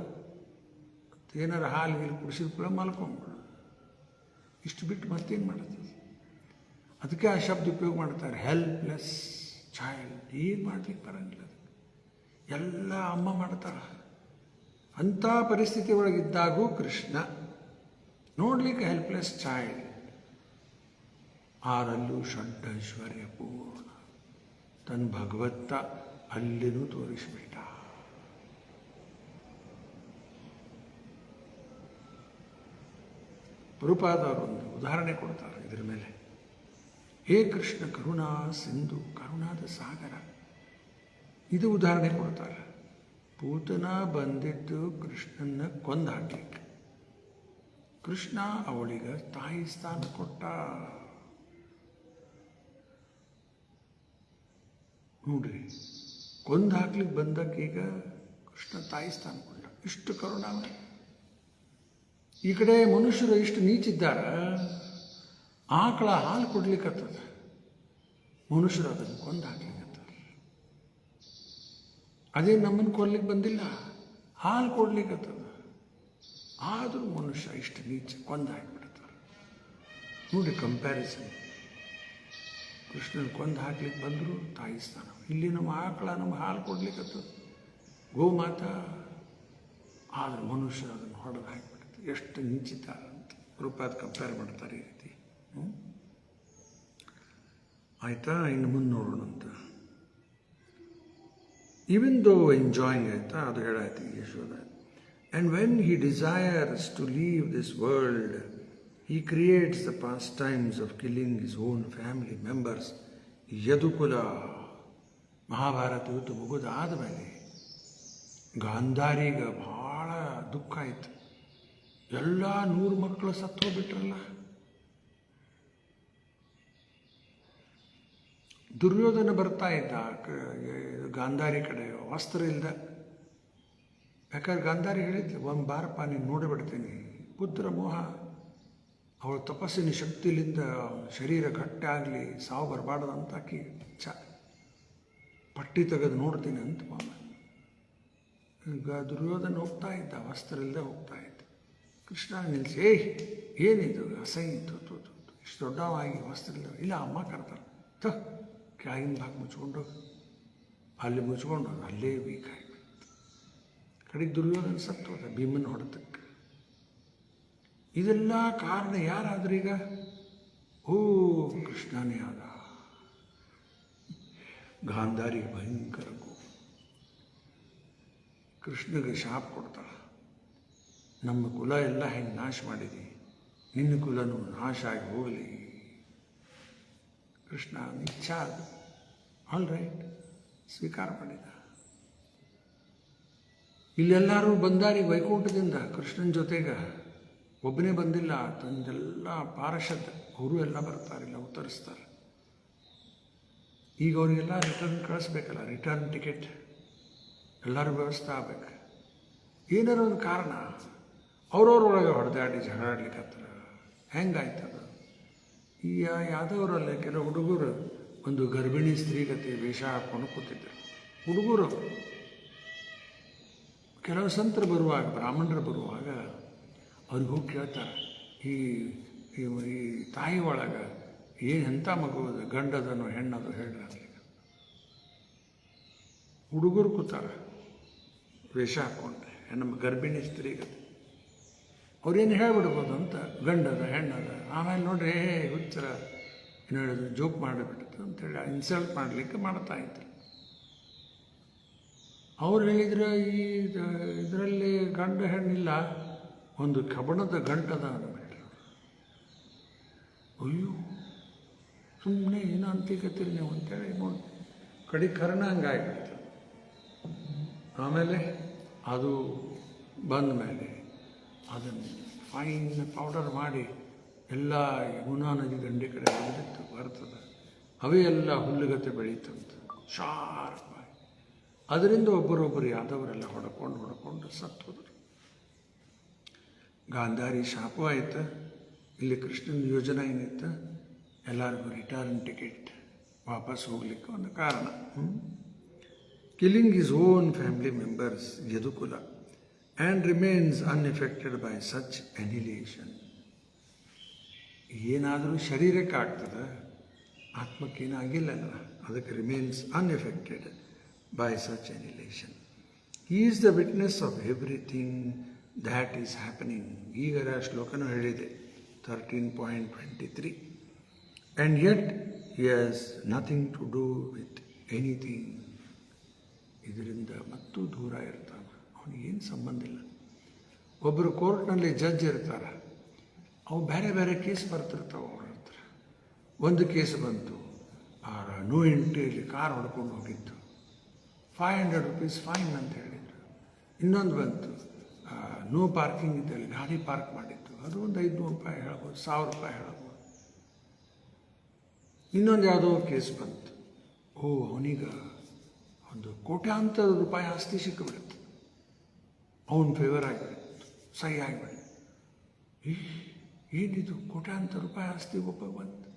ಏನಾರು ಹಾಲು ಗೀಲು ಕುಡಿಸಿದ ಕೂಡ ಮಲ್ಕೊಂಡ್ಬಿಡೋದು. ಇಷ್ಟು ಬಿಟ್ಟು ಮತ್ತೇನು ಮಾಡ್ತದೆ? ಅದಕ್ಕೆ ಆ ಶಬ್ದ ಉಪಯೋಗ ಮಾಡ್ತಾರೆ, ಹೆಲ್ಪ್ಲೆಸ್ ಚೈಲ್ಡ್. ಏನು ಮಾಡ್ಲಿಕ್ಕೆ ಬರಂಗಿಲ್ಲ, ಅದಕ್ಕೆ ಎಲ್ಲ ಅಮ್ಮ ಮಾಡ್ತಾರೆ. ಅಂಥ ಪರಿಸ್ಥಿತಿ ಒಳಗಿದ್ದಾಗೂ ಕೃಷ್ಣ ನೋಡ್ಲಿಕ್ಕೆ ಹೆಲ್ಪ್ಲೆಸ್ ಚೈಲ್ಡ್, ಆರಲ್ಲೂ ಷಡ್ಐಶ್ವರ್ಯ ಪೂರ್ಣ. ತನ್ನ ಭಗವತ್ತ ಅಲ್ಲಿನೂ ತೋರಿಸ್ಬಿಟ್ಟ. ಪ್ರಭುಪಾದವರು ಒಂದು ಉದಾಹರಣೆ ಕೊಡ್ತಾರೆ ಇದರ ಮೇಲೆ. ಹೇ ಕೃಷ್ಣ ಕರುಣಾ ಸಿಂಧು, ಕರುಣಾದ ಸಾಗರ, ಇದು ಉದಾಹರಣೆ ಕೊಡ್ತಾರೆ. ಪೂತನ ಬಂದಿದ್ದು ಕೃಷ್ಣನ ಕೊಂದು ಹಾಕ್ಲಿಕ್ಕೆ. ಕೃಷ್ಣ ಅವಳಿಗೆ ತಾಯಿ ಸ್ಥಾನ ಕೊಟ್ಟ. ನೋಡ್ರಿ, ಕೊಂದು ಹಾಕ್ಲಿಕ್ಕೆ ಬಂದಕ್ಕೀಗ ಕೃಷ್ಣ ತಾಯಿ ಸ್ಥಾನ ಕೊಟ್ಟ. ಇಷ್ಟು ಕರುಣಾವ. ಈ ಕಡೆ ಮನುಷ್ಯರು ಇಷ್ಟು ನೀಚಿದ್ದಾರ, ಆಕಳ ಹಾಲು ಕೊಡ್ಲಿಕ್ಕತ್ತದ, ಮನುಷ್ಯರು ಅದನ್ನು ಕೊಂದು ಹಾಕ್ಲಿಕ್ಕತ್ತದ. ಅದೇ ನಮ್ಮನ್ನು ಕೊಡ್ಲಿಕ್ಕೆ ಬಂದಿಲ್ಲ, ಹಾಲು ಕೊಡ್ಲಿಕ್ಕತ್ತದ. ಆದರೂ ಮನುಷ್ಯ ಇಷ್ಟು ನೀಚ ಕೊಂದು ಹಾಕಿಬಿಡ್ತಾರೆ. ನೋಡಿ ಕಂಪ್ಯಾರಿಸನ್. ಕೃಷ್ಣನ ಕೊಂದು ಹಾಕ್ಲಿಕ್ಕೆ ಬಂದರು ತಾಯಿ ಸ್ಥಾನ. ಇಲ್ಲಿ ನಮ್ಮ ಆಕಳ ನಮ್ಗೆ ಹಾಲು ಕೊಡ್ಲಿಕ್ಕತ್ತದ, ಗೋಮಾತಾ. ಆದ್ರೆ ಮನುಷ್ಯರು ಅದನ್ನು ಹೊಡೆದು ಹಾಕಿಬಿಡ್ತಾರೆ. ಎಷ್ಟು ನೀಚಿದ್ದಾರೆ ಅಂತ ರೂಪಾದ ಕಂಪೇರ್ ಮಾಡ್ತಾರೆ ಈ ರೀತಿ. ಆಯಿತಾ, ಇನ್ನು ಮುಂದೆ ನೋಡೋಣಂತ. ಈವನ್ ದೋ ಎಂಜಾಯಿಂಗ್, ಆಯಿತಾ, ಅದು ಹೇಳಾಯ್ತು Yashoda. And when he desires to leave this world, he creates the pastimes of killing his own family members. Yadukula Mahabharata ಯುದ್ಧ ಮುಗಿದಾದ ಮೇಲೆ ಗಾಂಧಾರಿಗೆ ಭಾಳ ದುಃಖ ಆಯಿತು. ಎಲ್ಲ 100 ಮಕ್ಕಳು ಸತ್ತು ಹೋಗ್ಬಿಟ್ರಲ್ಲ. ದುರ್ಯೋಧನ ಬರ್ತಾ ಇದ್ದ ಗಾಂಧಾರಿ ಕಡೆ, ವಸ್ತ್ರ ಇಲ್ದ. ಯಾಕಂದ್ರೆ ಗಾಂಧಾರಿ ಹೇಳಿದ್ಲು, ಒಂದು ಬಾರಪ್ಪ ನೀನು ನೋಡಿಬಿಡ್ತೀನಿ. ಪುತ್ರ ಮೋಹ, ಅವಳ ತಪಸ್ಸಿನ ಶಕ್ತಿಲಿಂದ ಶರೀರ ಗಟ್ಟಿ ಆಗಲಿ, ಸಾವು ಬರಬಾರ್ದು ಅಂತ ಆಕಿ ಪಟ್ಟಿ ತೆಗೆದು ನೋಡ್ತೀನಿ ಅಂತ ಮಾಮ. ಈಗ ದುರ್ಯೋಧನ ಹೋಗ್ತಾ ಇದ್ದ, ವಸ್ತ್ರ ಇಲ್ಲದೆ ಹೋಗ್ತಾ ಇದ್ದ. ಕೃಷ್ಣ ನಿಲ್ಲಿಸಿ, ಏನಿದು ಅಸಹ್ಯ, ಇಷ್ಟು ದೊಡ್ಡವಾಗಿ ವಸ್ತ್ರ ಇಲ್ಲದೆ. ಇಲ್ಲ, ಅಮ್ಮ ಕರ್ತಾರೆ. ಕೆಳಗಿನ ಭಾಗ ಮುಚ್ಕೊಂಡು, ಅಲ್ಲಿ ಮುಚ್ಕೊಂಡು ಅಲ್ಲೇ ವೀಕ್ ಆಗಿಬಿಡ್ತು. ಕಡೆಗೆ ದುರ್ಯೋಧನ ಸತ್ತು ಹೋದ ಭೀಮನ ಹೊಡೆತಕ್ಕೆ. ಇದೆಲ್ಲ ಕಾರಣ ಯಾರಾದ್ರೀಗ? ಓ, ಕೃಷ್ಣನೇ ಆದ. ಗಾಂಧಾರಿಗೆ ಭಯಂಕರ ಕೋಪ. ಕೃಷ್ಣಗೆ ಶಾಪ ಕೊಡ್ತಾಳೆ, ನಮ್ಮ ಕುಲ ಎಲ್ಲ ಹೆಂಗೆ ನಾಶ ಮಾಡಿದಿ, ನಿನ್ನ ಕುಲನೂ ನಾಶ ಆಗಿ ಹೋಗಲಿ. ಕೃಷ್ಣ ಇಚ್ಛಾ ಅದು, ಆಲ್ ರೈಟ್, ಸ್ವೀಕಾರ ಮಾಡಿದ. ಇಲ್ಲೆಲ್ಲರೂ ಬಂದಾರಿ ವೈಕುಂಠದಿಂದ ಕೃಷ್ಣನ ಜೊತೆಗೆ. ಒಬ್ಬನೇ ಬಂದಿಲ್ಲ, ತಂದೆಲ್ಲ ಪಾರ್ಷದ್, ಅವರು ಎಲ್ಲ ಬರ್ತಾರೆ, ಇಲ್ಲ ಉತ್ತರಿಸ್ತಾರೆ. ಈಗ ಅವರಿಗೆಲ್ಲ ರಿಟರ್ನ್ ಕಳಿಸ್ಬೇಕಲ್ಲ, ರಿಟರ್ನ್ ಟಿಕೆಟ್ ಎಲ್ಲರೂ ವ್ಯವಸ್ಥೆ ಆಗ್ಬೇಕು. ಏನಾರು ಒಂದು ಕಾರಣ ಅವ್ರವ್ರೊಳಗೆ ಹೊಡೆದಾಡಿ ಜಗಳಾಡ್ಲಿಕ್ಕತ್ತಾರ. ಹೆಂಗಾಯ್ತದ? ಈ ಯಾದವರಲ್ಲಿ ಕೆಲವು ಹುಡುಗರು ಒಂದು ಗರ್ಭಿಣಿ ಸ್ತ್ರೀಗತಿ ವೇಷ ಹಾಕ್ಕೊಂಡು ಕೂತಿದ್ರು. ಹುಡುಗರು ಕೆಲವು ಸಂತರು ಬರುವಾಗ, ಬ್ರಾಹ್ಮಣರು ಬರುವಾಗ ಅವ್ರಿಗೆ ಹೋಗಿ ಕೇಳ್ತಾರೆ, ಈ ತಾಯಿ ಒಳಗೆ ಏನು ಎಂಥ ಮಗು ಅದು, ಗಂಡದನೋ ಹೆಣ್ಣದು ಹೇಳ್ರಿ ಅಂತ. ಹುಡುಗರು ಕೂತಾರೆ ವೇಷ ಹಾಕ್ಕೊಂಡ್ರೆ, ನಮ್ಮ ಗರ್ಭಿಣಿ ಸ್ತ್ರೀಗತಿ. ಅವ್ರೇನು ಹೇಳ್ಬಿಡ್ಬೋದು ಅಂತ, ಗಂಡದ ಹೆಣ್ಣದ. ಆಮೇಲೆ ನೋಡ್ರಿ, ಹುಚ್ಚರ ಏನು ಹೇಳಿದ್ರು, ಜೋಕ್ ಮಾಡಿಬಿಡ್ತು ಅಂತೇಳಿ ಇನ್ಸಲ್ಟ್ ಮಾಡಲಿಕ್ಕೆ ಮಾಡ್ತಾ ಇದ್ರು. ಅವ್ರು ಹೇಳಿದ್ರೆ ಈ ಇದರಲ್ಲಿ ಗಂಡು ಹೆಣ್ಣಿಲ್ಲ, ಒಂದು ಕಬ್ಬಣದ ಗಂಟದ ಅಂದ್ಬಿಟ್ರು. ಅಯ್ಯೋ ಸುಮ್ಮನೆ ಏನೋ ಅಂತಿಕತ್ತೀರಿ ನೀವು ಅಂತೇಳಿ ನೋಡಿ ಕಡೆ ಕರ್ಣ ಹಂಗಾಗಿಬಿಡ್ತು. ಆಮೇಲೆ ಅದು ಬಂದ ಮೇಲೆ ಅದನ್ನು ಫೈನ್ ಪೌಡರ್ ಮಾಡಿ ಎಲ್ಲ ಯಮುನಾ ನದಿ ದಂಡೆ ಕಡೆ ಹೊಡೆದಿತ್ತು ಭಾರತದ. ಅವೇ ಎಲ್ಲ ಹುಲ್ಲುಗತ್ತೆ ಬೆಳೀತಂತ ಶಾರ್ಪಾಗಿ. ಅದರಿಂದ ಒಬ್ಬರೊಬ್ಬರು ಯಾದವರೆಲ್ಲ ಹೊಡ್ಕೊಂಡು ಸತ್ತು ಹೋದರು. ಗಾಂಧಾರಿ ಶಾಪು ಆಯ್ತು. ಇಲ್ಲಿ ಕೃಷ್ಣನ ಯೋಜನೆ ಏನಿತ್ತು, ಎಲ್ಲರಿಗೂ ರಿಟರ್ನ್ ಟಿಕೆಟ್ ವಾಪಸ್ ಹೋಗ್ಲಿಕ್ಕೆ ಒಂದು ಕಾರಣ. Killing his own family members Yadukula and remains unaffected by such annihilation. ಏನಾದರೂ ಶರೀರಕ್ಕೆ ಆಗ್ತದೆ, ಆತ್ಮಕ್ಕೇನಾಗಿಲ್ಲಲ್ಲ, ಅದಕ್ಕೆ remains unaffected by such annihilation. He is the witness of everything that is happening. ಈಗರ ಶ್ಲೋಕನೂ ಹೇಳಿದೆ 13.23. And yet he has nothing to do with anything. ಇದರಿಂದ ಮತ್ತೂ ದೂರ ಇರ್ತಾನೆ, ಅವನಿಗೇನು ಸಂಬಂಧ ಇಲ್ಲ. ಒಬ್ಬರು ಕೋರ್ಟ್ನಲ್ಲಿ ಜಡ್ಜ್ ಇರ್ತಾರೆ, ಅವು ಬೇರೆ ಬೇರೆ ಕೇಸ್ ಬರ್ತಿರ್ತಾವೆ ಅವ್ರ ಹತ್ರ. ಒಂದು ಕೇಸ್ ಬಂತು, ನೋ ಎಂಟ್ರಿಯಲ್ಲಿ ಕಾರ್ ಹೊಡ್ಕೊಂಡು ಹೋಗಿತ್ತು, 500 rupees ಫೈನ್ ಅಂತ ಹೇಳಿದರು. ಇನ್ನೊಂದು ಬಂತು, ನೋ ಪಾರ್ಕಿಂಗ್ ಇದ್ದಲ್ಲಿ ಗಾಡಿ ಪಾರ್ಕ್ ಮಾಡಿತ್ತು, ಅದು ಒಂದು 500 ರೂಪಾಯಿ ಹೇಳ್ಬೋದು, 1000 ರೂಪಾಯಿ ಹೇಳ್ಬೋದು. ಇನ್ನೊಂದು ಯಾವುದೋ ಕೇಸ್ ಬಂತು, ಅವನೀಗ ಒಂದು ಕೋಟ್ಯಾಂತರ ರೂಪಾಯಿ ಆಸ್ತಿ ಸಿಕ್ಕಿಬಿಡುತ್ತೆ, ಅವನ ಫೇವರ್ ಆಗಿಬಿಡುತ್ತೆ, ಸಹಿ ಆಗಿಬಿಡುತ್ತೆ. ಏನಿದು ಕೋಟ್ಯಾಂತರ ರೂಪಾಯಿ ಆಸ್ತಿ ಒಬ್ಬ ಬಂತು,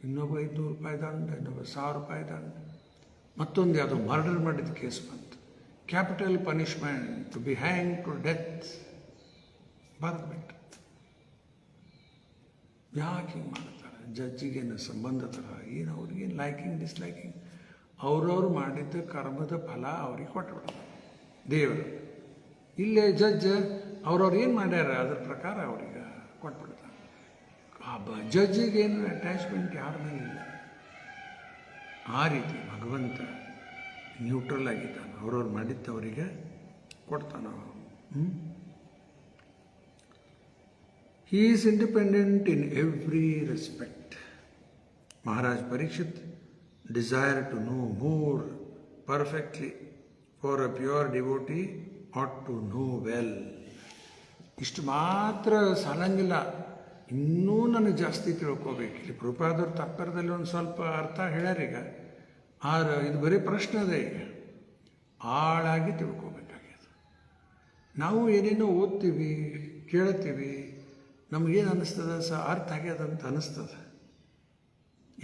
ಇನ್ನೊಬ್ಬ 500 ರೂಪಾಯಿ ದಂಡ, ಇನ್ನೊಬ್ಬ 1000 ರೂಪಾಯಿ ದಂಡ. ಮತ್ತೊಂದು ಯಾವುದೋ ಮರ್ಡರ್ ಮಾಡಿದ ಕೇಸ್ ಬಂತು, capital punishment to be hang to death ಬರೆದ್ಬಿಟ್ಟು. ಯಾಕೆ ಹಿಂಗೆ ಮಾಡ್ತಾರೆ? ಜಡ್ಜಿಗೇನು ಸಂಬಂಧದ ಏನು, ಅವ್ರಿಗೇನು ಲೈಕಿಂಗ್ ಡಿಸ್ಲೈಕಿಂಗ್, ಅವ್ರವ್ರು ಮಾಡಿದ್ದ ಕರ್ಮದ ಫಲ ಅವ್ರಿಗೆ ಕೊಟ್ಟುಬಿಡೋದು ದೇವರು. ಇಲ್ಲೇ ಜಡ್ಜ್ ಅವ್ರವ್ರು ಏನು ಮಾಡ್ಯಾರ ಅದ್ರ ಪ್ರಕಾರ ಅವ್ರಿಗೆ ಕೊಟ್ಬಿಡ್ತಾರೆ. ಜಡ್ಜಿಗೇನು ಅಟ್ಯಾಚ್ಮೆಂಟ್ ಯಾರ ಮೇಲೆ ಇಲ್ಲ. ಆ ರೀತಿ ಭಗವಂತ ನ್ಯೂಟ್ರಲ್ ಆಗಿದ್ದಾನೆ, ಅವ್ರವ್ರು ಮಾಡಿದ್ದು ಅವರಿಗೆ ಕೊಡ್ತಾನೆ. He is independent in every respect. Maharaj Parikshit desire to know more perfectly for a pure devotee ought to know well. ಇಷ್ಟು ಮಾತ್ರ ಸಾಲಂಗಿಲ್ಲ, ಇನ್ನೂ ನನಗೆ ಜಾಸ್ತಿ ತಿಳ್ಕೋಬೇಕು. ಇಲ್ಲಿ ಪ್ರಭುಪಾದರು ತಾತ್ಪರ್ಯದಲ್ಲಿ ಒಂದು ಸ್ವಲ್ಪ ಅರ್ಥ ಹೇಳ್ಯಾರೀಗ. ಇದು ಬರೀ ಪ್ರಶ್ನೆ ಅದೇ, ಈಗ ಆಳಾಗಿ ತಿಳ್ಕೋಬೇಕಾಗ್ಯದ. ನಾವು ಏನೇನೋ ಓದ್ತೀವಿ, ಕೇಳ್ತೀವಿ, ನಮಗೇನು ಅನ್ನಿಸ್ತದ, ಅರ್ಥ ಆಗ್ಯದಂತ ಅನ್ನಿಸ್ತದ.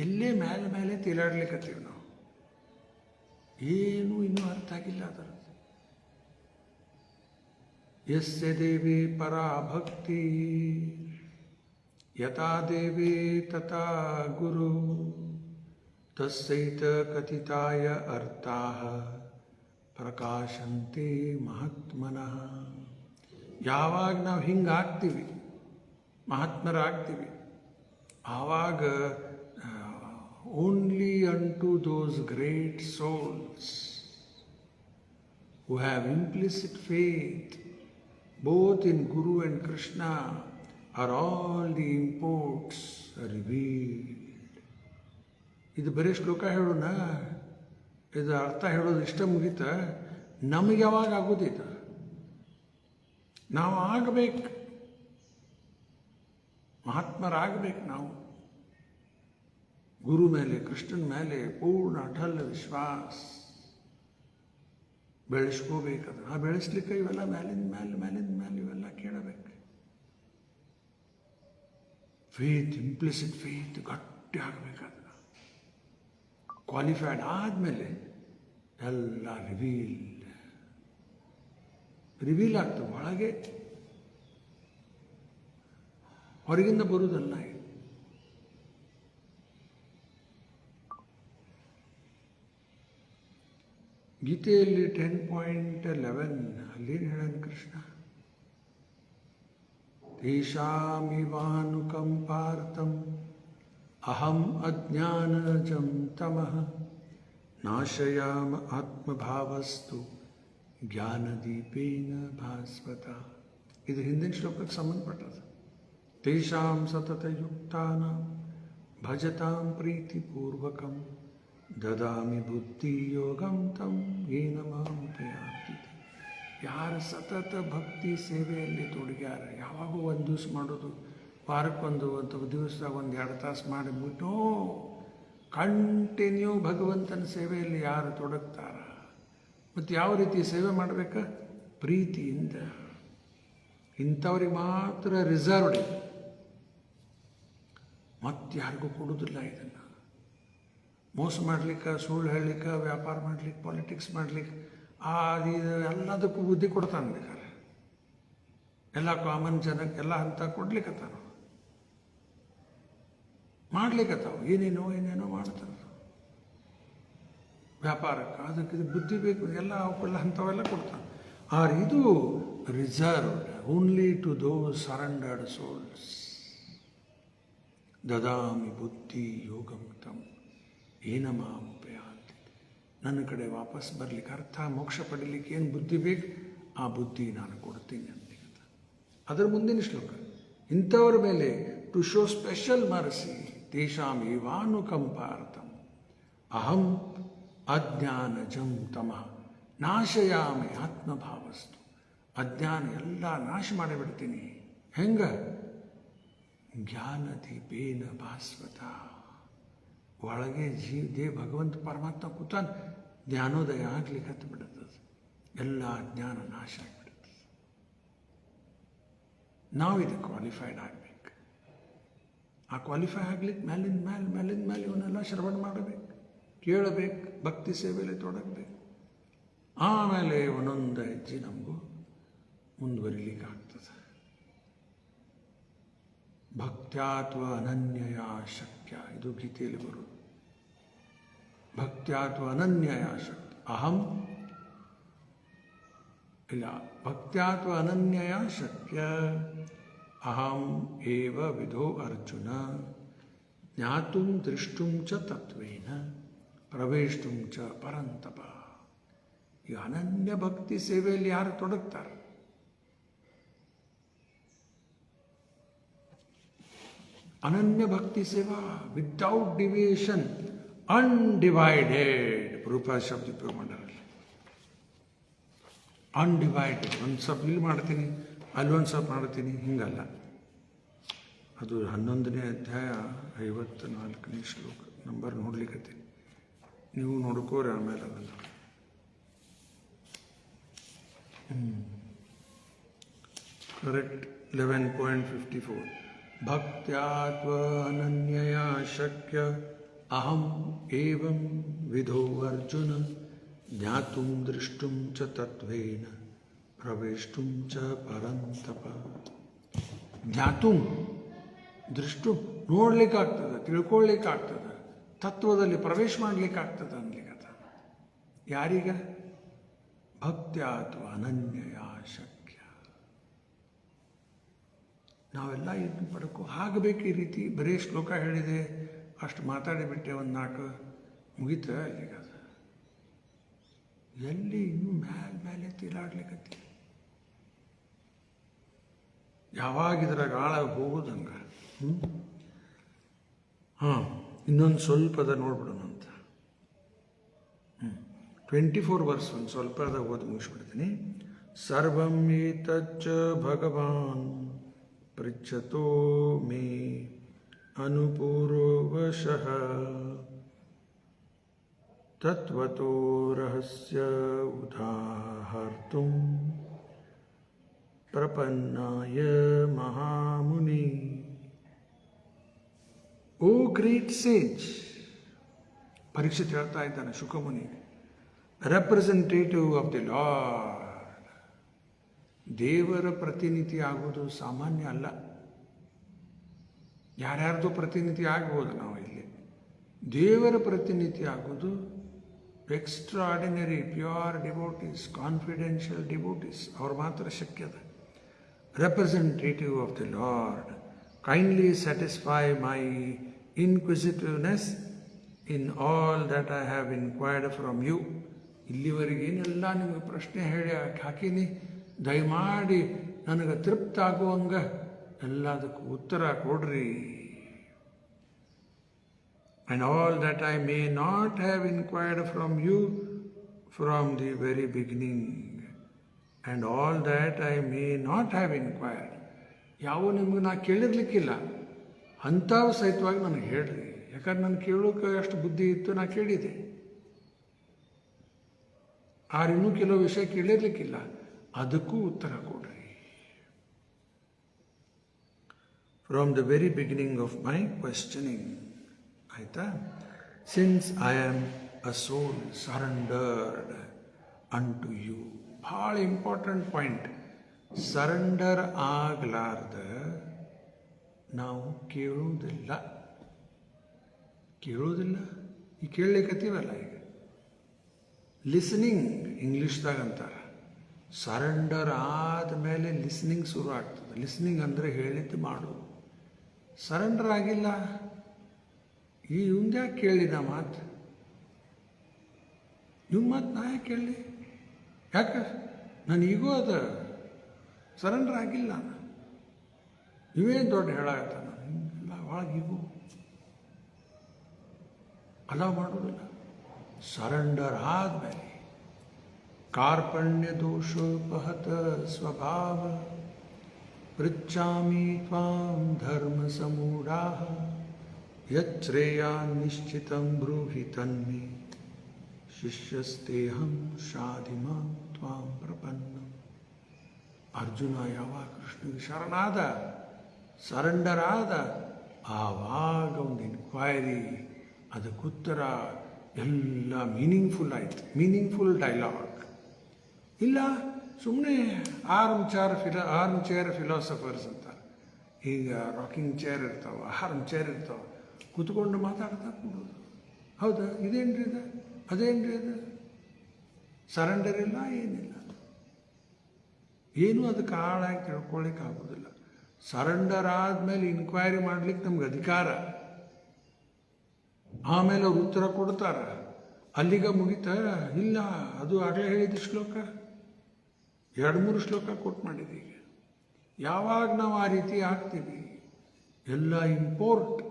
ಎಲ್ಲೇ ಮೇಲೆ ತೇಲಾಡ್ಲಿಕ್ಕತ್ತೀವಿ ನಾವು, ಏನೂ ಇನ್ನೂ ಅರ್ಥ ಆಗಿಲ್ಲ ಅದರದ್ದು. ಯಸ್ಯ ದೇವಿ ಪರಾ ಭಕ್ತಿ ಯಥಾ ದೇವಿ ತಥಾ ಗುರು ತಸ್ಸೈತ ಕಥಿತಾಯ ಅರ್ಥಾಃ ಪ್ರಕಾಶಂತೆ ಮಹಾತ್ಮನಃ. ಯಾವಾಗ ನಾವು ಹಿಂಗಾಗ್ತೀವಿ, ಮಹಾತ್ಮರಾಗ್ತೀವಿ, ಆವಾಗ only unto those great souls who have implicit faith both in Guru and Krishna are all the imports revealed. ಇದು ಬರೀ ಶ್ಲೋಕ ಹೇಳೋಣ, ಇದು ಅರ್ಥ ಹೇಳೋದು ಇಷ್ಟ ಮುಗಿತ. ನಮಗೆ ಯಾವಾಗ ಆಗೋದಿದು? ನಾವು ಆಗಬೇಕು, ಮಹಾತ್ಮರಾಗಬೇಕು. ನಾವು ಗುರು ಮೇಲೆ, ಕೃಷ್ಣನ ಮೇಲೆ ಪೂರ್ಣ ಅಟಲ್ ವಿಶ್ವಾಸ ಬೆಳೆಸ್ಕೋಬೇಕದು. ಆ ಬೆಳೆಸ್ಲಿಕ್ಕೆ ಇವೆಲ್ಲ ಮೇಲಿಂದ ಇವೆಲ್ಲ ಕೇಳಬೇಕು. ಫೇತ್, ಇಂಪ್ಲಿಸಿಟ್ ಫೇತ್ ಗಟ್ಟಿ ಆಗಬೇಕಾದ್ರೆ, ಕ್ವಾಲಿಫೈಡ್ ಆದಮೇಲೆ ಎಲ್ಲ ರಿವೀಲ್ ಆಗ್ತದೆ. ಒಳಗೆ ಹೊರಗಿಂದ ಬರುವುದಲ್ಲ. ಗೀತೆಯಲ್ಲಿ 10.11 ಅಲ್ಲೇನು ಹೇಳನ್ ಕೃಷ್ಣ? ತೇಷಾಮಿವಾನುಕಂಪಾರ್ಥಂ ಅಹಂ ಅಜ್ಞಾನಜಂ ತಮಃ ನಾಶಯಾಮ ಆತ್ಮಭಾವಸ್ತು ಜ್ಞಾನದೀಪೇನ ಭಾಸ್ವತ. ಇದು ಹಿಂದಿನ ಶ್ಲೋಕಕ್ಕೆ ಸಂಬಂಧಪಟ್ಟದ್ದು. ತೇಷಾಂ ಸತತಯುಕ್ತಾನಾಂ ಭಜತಾಂ ಪ್ರೀತಿಪೂರ್ವಕಂ ದದಾಮಿ ಬುದ್ಧಿಯೋಗಂ ತಂ ಯೇನ ಮಾಂ ಪ್ರಯಾತಿ. ಯಾರು ಸತತ ಭಕ್ತಿ ಸೇವೆಯಲ್ಲಿ ತೊಡಗ್ಯಾರ, ಯಾವಾಗೂ ಒಂದು ದಿವಸ ಮಾಡೋದು, ವಾರಕ್ಕೊಂದು ಅಥವಾ ದಿವಸದಾಗ 1-2 ತಾಸು ಮಾಡಿಬಿಟ್ಟು ಕಂಟಿನ್ಯೂ ಭಗವಂತನ ಸೇವೆಯಲ್ಲಿ ಯಾರು ತೊಡಗ್ತಾರ, ಮತ್ತು ಯಾವ ರೀತಿ ಸೇವೆ ಮಾಡಬೇಕ? ಪ್ರೀತಿಯಿಂದ. ಇಂಥವ್ರಿಗೆ ಮಾತ್ರ ರಿಸರ್ವ್ಡ್ ಇದೆ, ಮತ್ತೆ ಯಾರಿಗೂ ಕೊಡೋದಿಲ್ಲ. ಇದನ್ನು ಮೋಸ ಮಾಡ್ಲಿಕ್ಕೆ, ಸುಳ್ಳು ಹೇಳಲಿಕ್ಕೆ, ವ್ಯಾಪಾರ ಮಾಡ್ಲಿಕ್ಕೆ, ಪಾಲಿಟಿಕ್ಸ್ ಮಾಡ್ಲಿಕ್ಕೆ, ಇದು ಎಲ್ಲದಕ್ಕೂ ಬುದ್ಧಿ ಕೊಡ್ತಾನೆ. ಬೇಕಾದ್ರೆ ಎಲ್ಲ ಕಾಮನ್ ಜನಕ್ಕೆ ಎಲ್ಲ ಅಂತ ಕೊಡ್ಲಿಕ್ಕತ್ತಾನ, ಮಾಡ್ಲಿಕ್ಕತ್ತಾವ. ಏನೇನೋ ಮಾಡ್ತಾರೆ ವ್ಯಾಪಾರಕ್ಕೆ. ಅದಕ್ಕೆ ಇದು ಬುದ್ಧಿ ಬೇಕು, ಎಲ್ಲ ಅವಕ್ಕೆಲ್ಲ ಅಂಥವೆಲ್ಲ ಕೊಡ್ತಾನೆ. ಇದು reserved only to those surrendered souls. ದದಾಮಿ ಬುದ್ಧಿ ಯೋಗಂ ತಂ ಏನ ಮಾಂ ಪ್ರಯಾತಿ. ನನ್ನ ಕಡೆ ವಾಪಸ್ ಬರಲಿಕ್ಕೆ, ಅರ್ಥ ಮೋಕ್ಷ ಪಡೀಲಿಕ್ಕೆ ಏನು ಬುದ್ಧಿ ಬೇಕು, ಆ ಬುದ್ಧಿ ನಾನು ಕೊಡ್ತೀನಿ ಅಂತ. ಅದರ ಮುಂದಿನ ಶ್ಲೋಕ, ಇಂಥವ್ರ ಮೇಲೆ ಟು ಶೋ ಸ್ಪೆಷಲ್ ಮರ್ಸಿ ತೇಷಾಂ ಏವಾನುಕಂಪಾರ್ಥಂ ಅಹಂ ಅಜ್ಞಾನಜಂ ತಮಃ ನಾಶಯಾಮಿ ಆತ್ಮಭಾವಸ್ತು. ಅಜ್ಞಾನ ಎಲ್ಲ ನಾಶ ಮಾಡಿಬಿಡ್ತೀನಿ. ಹೆಂಗ? ಜ್ಞಾನದೀಪೇನ ಭಾಸ್ವತ. ಒಳಗೆ ಭಗವಂತ ಪರಮಾತ್ಮ ಕೂತಾನ, ಜ್ಞಾನೋದಯ ಆಗ್ಲಿಕ್ಕೆ ಹತ್ತು ಬಿಡುತ್ತದೆ, ಎಲ್ಲ ಜ್ಞಾನ ನಾಶ ಆಗಿಬಿಡುತ್ತದೆ. ನಾವು ಇದು ಕ್ವಾಲಿಫೈಡ್ ಆಗಬೇಕು. ಆ ಕ್ವಾಲಿಫೈ ಆಗ್ಲಿಕ್ಕೆ ಮೇಲಿಂದ ಮೇಲೆ ಇವನ್ನೆಲ್ಲ ಶ್ರವಣ ಮಾಡಬೇಕು, ಕೇಳಬೇಕು, ಭಕ್ತಿ ಸೇವೆಯಲ್ಲಿ ತೊಡಗಬೇಕು. ಆಮೇಲೆ ಒಂದೊಂದು ಹೆಜ್ಜೆ ನಮಗೂ ಮುಂದುವರಿಲಿಕ್ಕೆ ಆಗ್ತದೆ. ಭಕ್ತ್ಯಾತ್ವ ಅನನ್ಯಯ ಶಕ್ಯ, ಇದು ಗೀತೆಯಲ್ಲಿ ಬರೋದು. ಭಕ್ತ್ಯಾತ್ವ ಅನನ್ಯಯ ಶಕ್ತಿ ಅಹಂ ಇಲ್ಲ, ಭಕ್ತ್ಯಾತ್ವ ಅನನ್ಯಯ ಶಕ್ಯ ಅಹಂ ಏವ ವಿಧೋ ಅರ್ಜುನ ಜ್ಞಾತುಂ ದೃಷ್ಟುಂ ಚ ತತ್ವೇನ ಪ್ರವೇಷ್ಟುಂ ಚ ಪರಂತಪ. ಈ ಅನನ್ಯ ಭಕ್ತಿ ಸೇವೆಯಲ್ಲಿ ಯಾರು ತೊಡಗ್ತಾರೆ, ಅನನ್ಯ ಭಕ್ತಿ ಸೇವಾ ವಿತೌಟ್ ಡಿವಿಯೇಷನ್, ಅನ್ಡಿವೈಡೆಡ್. ಪ್ರಭುಪಾದ ಶಬ್ದ ಉಪಯೋಗ ಮಾಡ್ಯಾರಲ್ಲ, ಅನ್ಡಿವೈಡೆಡ್. ಒಂದು ಸ್ವಲ್ಪ ಇಲ್ಲಿ ಮಾಡ್ತೀನಿ, ಅಲ್ಲೊಂದು ಸ್ವಲ್ಪ ಮಾಡ್ತೀನಿ, ಹಿಂಗಲ್ಲ. ಅದು 11ನೇ ಅಧ್ಯಾಯ 54ನೇ ಶ್ಲೋಕ ನಂಬರ್ ನೋಡ್ಲಿಕ್ಕೆ ನೀವು ನೋಡ್ಕೋರಿ ಆಮೇಲೆ ಅದನ್ನು. ಕರೆಕ್ಟ್. 11.54 ಭಕ್ತ್ಯಾತ್ವ ಅನನ್ಯಯ ಶಕ್ಯ ಅಹಂ ಏವಂ ವಿಧೋ ಅರ್ಜುನ ಜ್ಞಾತುಂ ದೃಷ್ಟುಂ ಚ ತತ್ವೇನ ಪ್ರವೇಷ್ಟುಂ ಚ ಪರಂತಪ. ಜ್ಞಾತುಂ ದೃಷ್ಟು ನೋಡ್ಲಿಕ್ಕಾಗ್ತದೆ, ತಿಳ್ಕೊಳ್ಳಿಕ್ಕಾಗ್ತದೆ, ತತ್ವದಲ್ಲಿ ಪ್ರವೇಶ ಮಾಡ್ಲಿಕ್ಕಾಗ್ತದೆ ಅನ್ಲಿಕ್ಕತ್ತ. ಯಾರೀಗ? ಭಕ್ತ್ಯಾತ್ವ ಅನನ್ಯಯ ಶಕ್ಯ. ನಾವೆಲ್ಲ ಇದನ್ನು ಪಡ್ಕೋ ಆಗಬೇಕು. ಈ ರೀತಿ ಬರೀ ಶ್ಲೋಕ ಹೇಳಿದೆ, ಅಷ್ಟು ಮಾತಾಡಿಬಿಟ್ಟೆ, 1-4 ಮುಗಿತ ಅಲ್ಲಿಗ. ಎಲ್ಲಿ ಇನ್ನೂ ಮೇಲೆ ತೀರಾಡ್ಲಿಕ್ಕತ್ತಿ. ಯಾವಾಗ ಇದ್ರಾಗ ಆಳ ಹೋಗೋದಂಗ. ಇನ್ನೊಂದು ಸ್ವಲ್ಪ ಅದ ನೋಡ್ಬಿಡೋಣಂತ. 24 ವರ್ಷ ಒಂದು ಸ್ವಲ್ಪ ಅದ ಓದಿ ಮುಗಿಸ್ಬಿಡ್ತೀನಿ. ಸರ್ವಂ ಏತಚ್ಚ ಭಗವಾನ್ ಪೃಚ್ಛತೋ ಮೇ ಅನುಪೂರ್ವಶಃ ತತ್ವತೋ ರಹಸ್ಯ ಉದಾಹರ್ತುಂ ಪ್ರಪನ್ನಾಯ ಮಹಾಮುನಿ. ಓ ಗ್ರೇಟ್ ಸೇಜ್, ಪರೀಕ್ಷಿತ್ ಹೇಳ್ತಾ ಇದ್ದಾನೆ ಶುಕಮುನಿ, ರೆಪ್ರೆಸೆಂಟೇಟಿವ್ ಆಫ್ ದಿ ಲಾರ್ಡ್. ದೇವರ ಪ್ರತಿನಿಧಿ ಆಗೋದು ಸಾಮಾನ್ಯ ಅಲ್ಲ. ಯಾರ್ಯಾರ್ದು ಪ್ರತಿನಿಧಿ ಆಗ್ಬೋದು ನಾವು ಇಲ್ಲಿ. ದೇವರ ಪ್ರತಿನಿಧಿ ಆಗೋದು extraordinary pure devotees, confidential devotees, ಅವ್ರು ಮಾತ್ರ ಶಕ್ಯದ. Representative of the Lord, kindly satisfy my inquisitiveness in all that I have inquired from you. ಇಲ್ಲಿವರೆಗೆ ಏನೆಲ್ಲ ನಿಮಗೆ ಪ್ರಶ್ನೆ ಹೇಳಿ ಹಾಕೀನಿ, ದಯಮಾಡಿ ನನಗೆ ತೃಪ್ತ ಆಗುವಂಗ ಎಲ್ಲದಕ್ಕೂ ಉತ್ತರ ಕೊಡ್ರಿ. And all that I may not have inquired from you from the very beginning, and all that I may not have inquired, ಯಾವ ನಿಮ್ಗೆ ನಾ ಕೇಳಿರ್ಲಿಕ್ಕಿಲ್ಲ ಅಂಥವು ಸಹಿತವಾಗಿ ನನಗೆ ಹೇಳ್ರಿ. ಯಾಕಂದ್ರೆ ನಾನು ಕೇಳೋಕೆ ಎಷ್ಟು ಬುದ್ಧಿ ಇತ್ತು, ನಾ ಕೇಳಿದೆ. ಇನ್ನೂ ಕೆಲವು ವಿಷಯ ಕೇಳಿರ್ಲಿಕ್ಕಿಲ್ಲ, ಅದಕ್ಕೂ ಉತ್ತರ ಕೊಡ್ರಿ. From the very beginning of my questioning, ಆಯ್ತಾ? Since I am a soul surrendered unto you. ಭಾಳ ಇಂಪಾರ್ಟೆಂಟ್ ಪಾಯಿಂಟ್. ಸರೆಂಡರ್ ಆಗಲಾರ್ದ ನಾವು ಕೇಳುವುದಿಲ್ಲ. ಈ ಕೇಳಲಿಕ್ಕತ್ತೀವಲ್ಲ ಈಗ, ಲಿಸನಿಂಗ್ ಇಂಗ್ಲೀಷ್ದಾಗ ಅಂತಾರೆ. ಸರೆಂಡರ್ ಆದಮೇಲೆ ಲಿಸ್ನಿಂಗ್ ಶುರು ಆಗ್ತದೆ. ಲಿಸ್ನಿಂಗ್ ಅಂದರೆ ಹೇಳಿದ್ದು ಮಾಡೋದು. ಸರೆಂಡರ್ ಆಗಿಲ್ಲ, ಇವಂದು ಯಾಕೆ ಕೇಳಿದ ಮಾತು, ಇವನ್ ಮಾತು ನಾ ಯಾಕೆ ಕೇಳಲಿ? ಯಾಕೆ ನಾನು ಈಗೂ ಅದ ಸರೆಂಡರ್ ಆಗಿಲ್ಲ. ಇವೇನು ದೊಡ್ಡ ಹೇಳಾಗತ್ತ, ನಾನು ಹಿಂಗೆಲ್ಲ ಒಳಗಿಗೂ ಅಲ್ಲ ಮಾಡೋದಿಲ್ಲ. ಸರೆಂಡರ್ ಆದಮೇಲೆ ಕಾರ್ಪಣ್ಯ ದೋಷೋಪಹತ ಸ್ವಭಾವ ಪೃಚ್ಛಾಮಿ ತ್ವಾಂ ಧರ್ಮ ಸಮೂಢಾಃ ಯಚ್ಛ್ರೇಯಾನ್ ನಿಶ್ಚಿತಂ ಬ್ರೂಹಿ ತನ್ಮೇ ಶಿಷ್ಯಸ್ತೇಹಂ ಶಾಧಿಮಾಂ ತ್ವಾಂ ಪ್ರಪನ್ನಂ. ಅರ್ಜುನ ಯಾವಾಗ ಕೃಷ್ಣನಿಗೆ ಶರಣಾದ, ಸರೆಂಡರ್ ಆದ, ಆವಾಗ ಒಂದು ಇನ್ಕ್ವೈರಿ, ಅದಕ್ಕೆ ಉತ್ತರ ಎಲ್ಲ ಮೀನಿಂಗ್ಫುಲ್ ಆಯಿತು. Meaningful dialogue. ಇಲ್ಲ ಸುಮ್ಮನೆ ಆರ್ಮ್ ಚೇರ್ ಫಿಲಾಸಫರ್ಸ್ ಅಂತಾರೆ. ಈಗ ರಾಕಿಂಗ್ ಚೇರ್ ಇರ್ತಾವೆ, ಆರ್ಮ್ ಚೇರ್ ಇರ್ತಾವೆ, ಕೂತ್ಕೊಂಡು ಮಾತಾಡ್ತಾ ಕೂಡೋದು. ಹೌದಾ, ಇದೇನ್ರಿ ಇದು, ಅದೇನ್ರಿ ಅದು. ಸರೆಂಡರ್ ಇಲ್ಲ, ಏನಿಲ್ಲ. ಏನೂ ಅದಕ್ಕೆ ಆಳಾಗಿ ತಿಳ್ಕೊಳ್ಳಿಕ್ಕೆ ಆಗೋದಿಲ್ಲ. ಸರೆಂಡರ್ ಆದಮೇಲೆ ಇನ್ಕ್ವೈರಿ ಮಾಡ್ಲಿಕ್ಕೆ ನಮ್ಗೆ ಅಧಿಕಾರ. ಆಮೇಲೆ ಅವ್ರು ಉತ್ತರ ಕೊಡ್ತಾರ, ಅಲ್ಲಿಗ ಮುಗಿತ ಇಲ್ಲ. ಅದು ಆಗಲೇ ಹೇಳಿದ ಶ್ಲೋಕ 2-3 ಶ್ಲೋಕ ಕೊಟ್ಟು ಮಾಡಿದೆ. ಈಗ ಯಾವಾಗ ನಾವು ಆ ರೀತಿ ಆಗ್ತೀವಿ, ಎಲ್ಲ ಇಂಪೋರ್ಟ್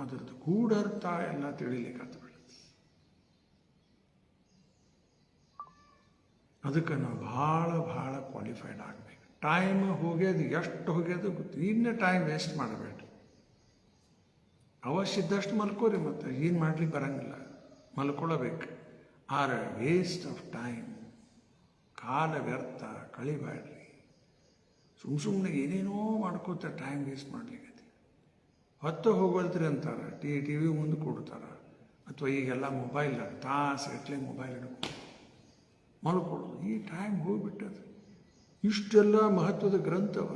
ಅದರದ್ದು ಗೂಢರ್ಥ ಎಲ್ಲ ತಿಳಿಲಿಕ್ಕೆ ಹತ್ಬಿಡುತ್ತೆ. ಅದಕ್ಕೆ ನಾವು ಭಾಳ ಕ್ವಾಲಿಫೈಡ್ ಆಗಬೇಕು. ಟೈಮ್ ಹೋಗ್ಯದು, ಎಷ್ಟು ಹೋಗ್ಯದು ಗೊತ್ತು. ಇನ್ನೇ ಟೈಮ್ ವೇಸ್ಟ್ ಮಾಡಬೇಡ್ರಿ. ಅವಶ್ಯ ಇದ್ದಷ್ಟು ಮಲ್ಕೋರಿ, ಮತ್ತು ಏನು ಮಾಡ್ಲಿಕ್ಕೆ ಬರಂಗಿಲ್ಲ, ಮಲ್ಕೊಳ್ಳಬೇಕು. ಆರ್ ವೇಸ್ಟ್ ಆಫ್ ಟೈಮ್, ಕಾಲ ವ್ಯರ್ಥ ಕಳಿಬೇಡ್ರಿ. ಸುಮ್ಮನೆ ಏನೇನೋ ಮಾಡ್ಕೋತ ಟೈಮ್ ವೇಸ್ಟ್ ಮಾಡ್ಲಿಕ್ಕೆ ಹೊತ್ತು ಹೋಗಲ್ತ್ರಿ ಅಂತಾರೆ. ಟಿ ವಿ ಮುಂದೆ ಕೊಡ್ತಾರೆ, ಅಥವಾ ಈಗೆಲ್ಲ ಮೊಬೈಲ್ ತಾಸು ಗಟ್ಟಲೆ ಮೊಬೈಲ್ ಹಿಡ್ಕೊಂಡು ಮಲ್ಕೊಳ್ಳೋದು. ಈ ಟೈಮ್ ಹೋಗ್ಬಿಟ್ಟದು. ಇಷ್ಟೆಲ್ಲ ಮಹತ್ವದ ಗ್ರಂಥವ,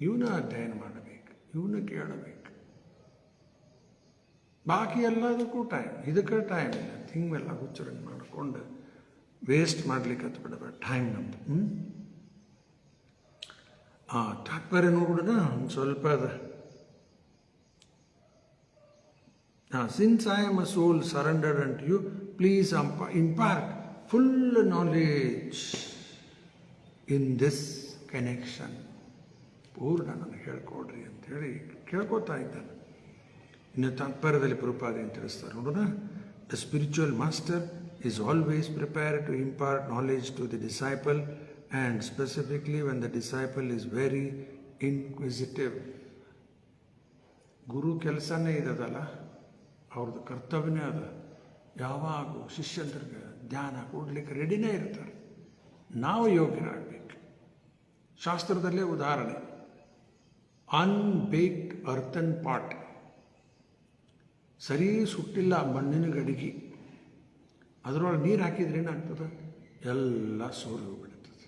ಇವನ್ನ ಅಧ್ಯಯನ ಮಾಡಬೇಕು, ಇವನ್ನ ಕೇಳಬೇಕು. ಬಾಕಿ ಎಲ್ಲದಕ್ಕೂ ಟೈಮ್, ಇದಕ್ಕೆ ಟೈಮ್ ಇಲ್ಲ. ಹಿಂಗೆಲ್ಲ ಹುಚ್ಚರಂಗೆ ಮಾಡಿಕೊಂಡು ವೇಸ್ಟ್ ಮಾಡ್ಲಿಕ್ಕೆ ಹತ್ಬಿಡಬೇಡ ಟೈಮ್ ನಮ್ದು. ತಾತ್ಪರ್ಯ ನೋಡೋಣ ಒಂದು ಸ್ವಲ್ಪ ಅದ. Since I am a soul surrendered unto you, please impart full knowledge in this connection. ಪೂರ್ಣ ನನಗೆ ಹೇಳ್ಕೊಡ್ರಿ ಅಂಥೇಳಿ ಕೇಳ್ಕೊತಾ ಇದ್ದಾನೆ. ಇನ್ನು ತಾತ್ಪರ್ಯದಲ್ಲಿ ಪ್ರಭುಪಾದ ಏನು ತಿಳಿಸ್ತಾರೆ ನೋಡೋಣ. The spiritual master is always prepared to impart knowledge to the disciple, and specifically when the disciple is very inquisitive. ಗುರು ಕೆಲಸನೇ ಇದದಲ್ಲ, ಅವ್ರದ್ದು ಕರ್ತವ್ಯನೇ ಅದ. ಯಾವಾಗೂ ಶಿಷ್ಯಂದ್ರಿಗೆ ಧ್ಯಾನ ಕೊಡ್ಲಿಕ್ಕೆ ರೆಡಿನೇ ಇರ್ತಾರೆ. ನಾವು ಯೋಗ್ಯರಾಗಬೇಕು. ಶಾಸ್ತ್ರದಲ್ಲೇ ಉದಾಹರಣೆ, ಅನ್ಬೇಕ್ಡ್ ಅರ್ಥನ್ ಪಾಟ್, ಸರಿ ಸುಟ್ಟಿಲ್ಲ ಮಣ್ಣಿನ ಗಡಿಗೆ, ಅದರೊಳಗೆ ನೀರು ಹಾಕಿದ್ರೆ ಏನಾಗ್ತದೆ, ಎಲ್ಲ ಸೋರಿ ಹೋಗ್ಬಿಡ್ತದೆ.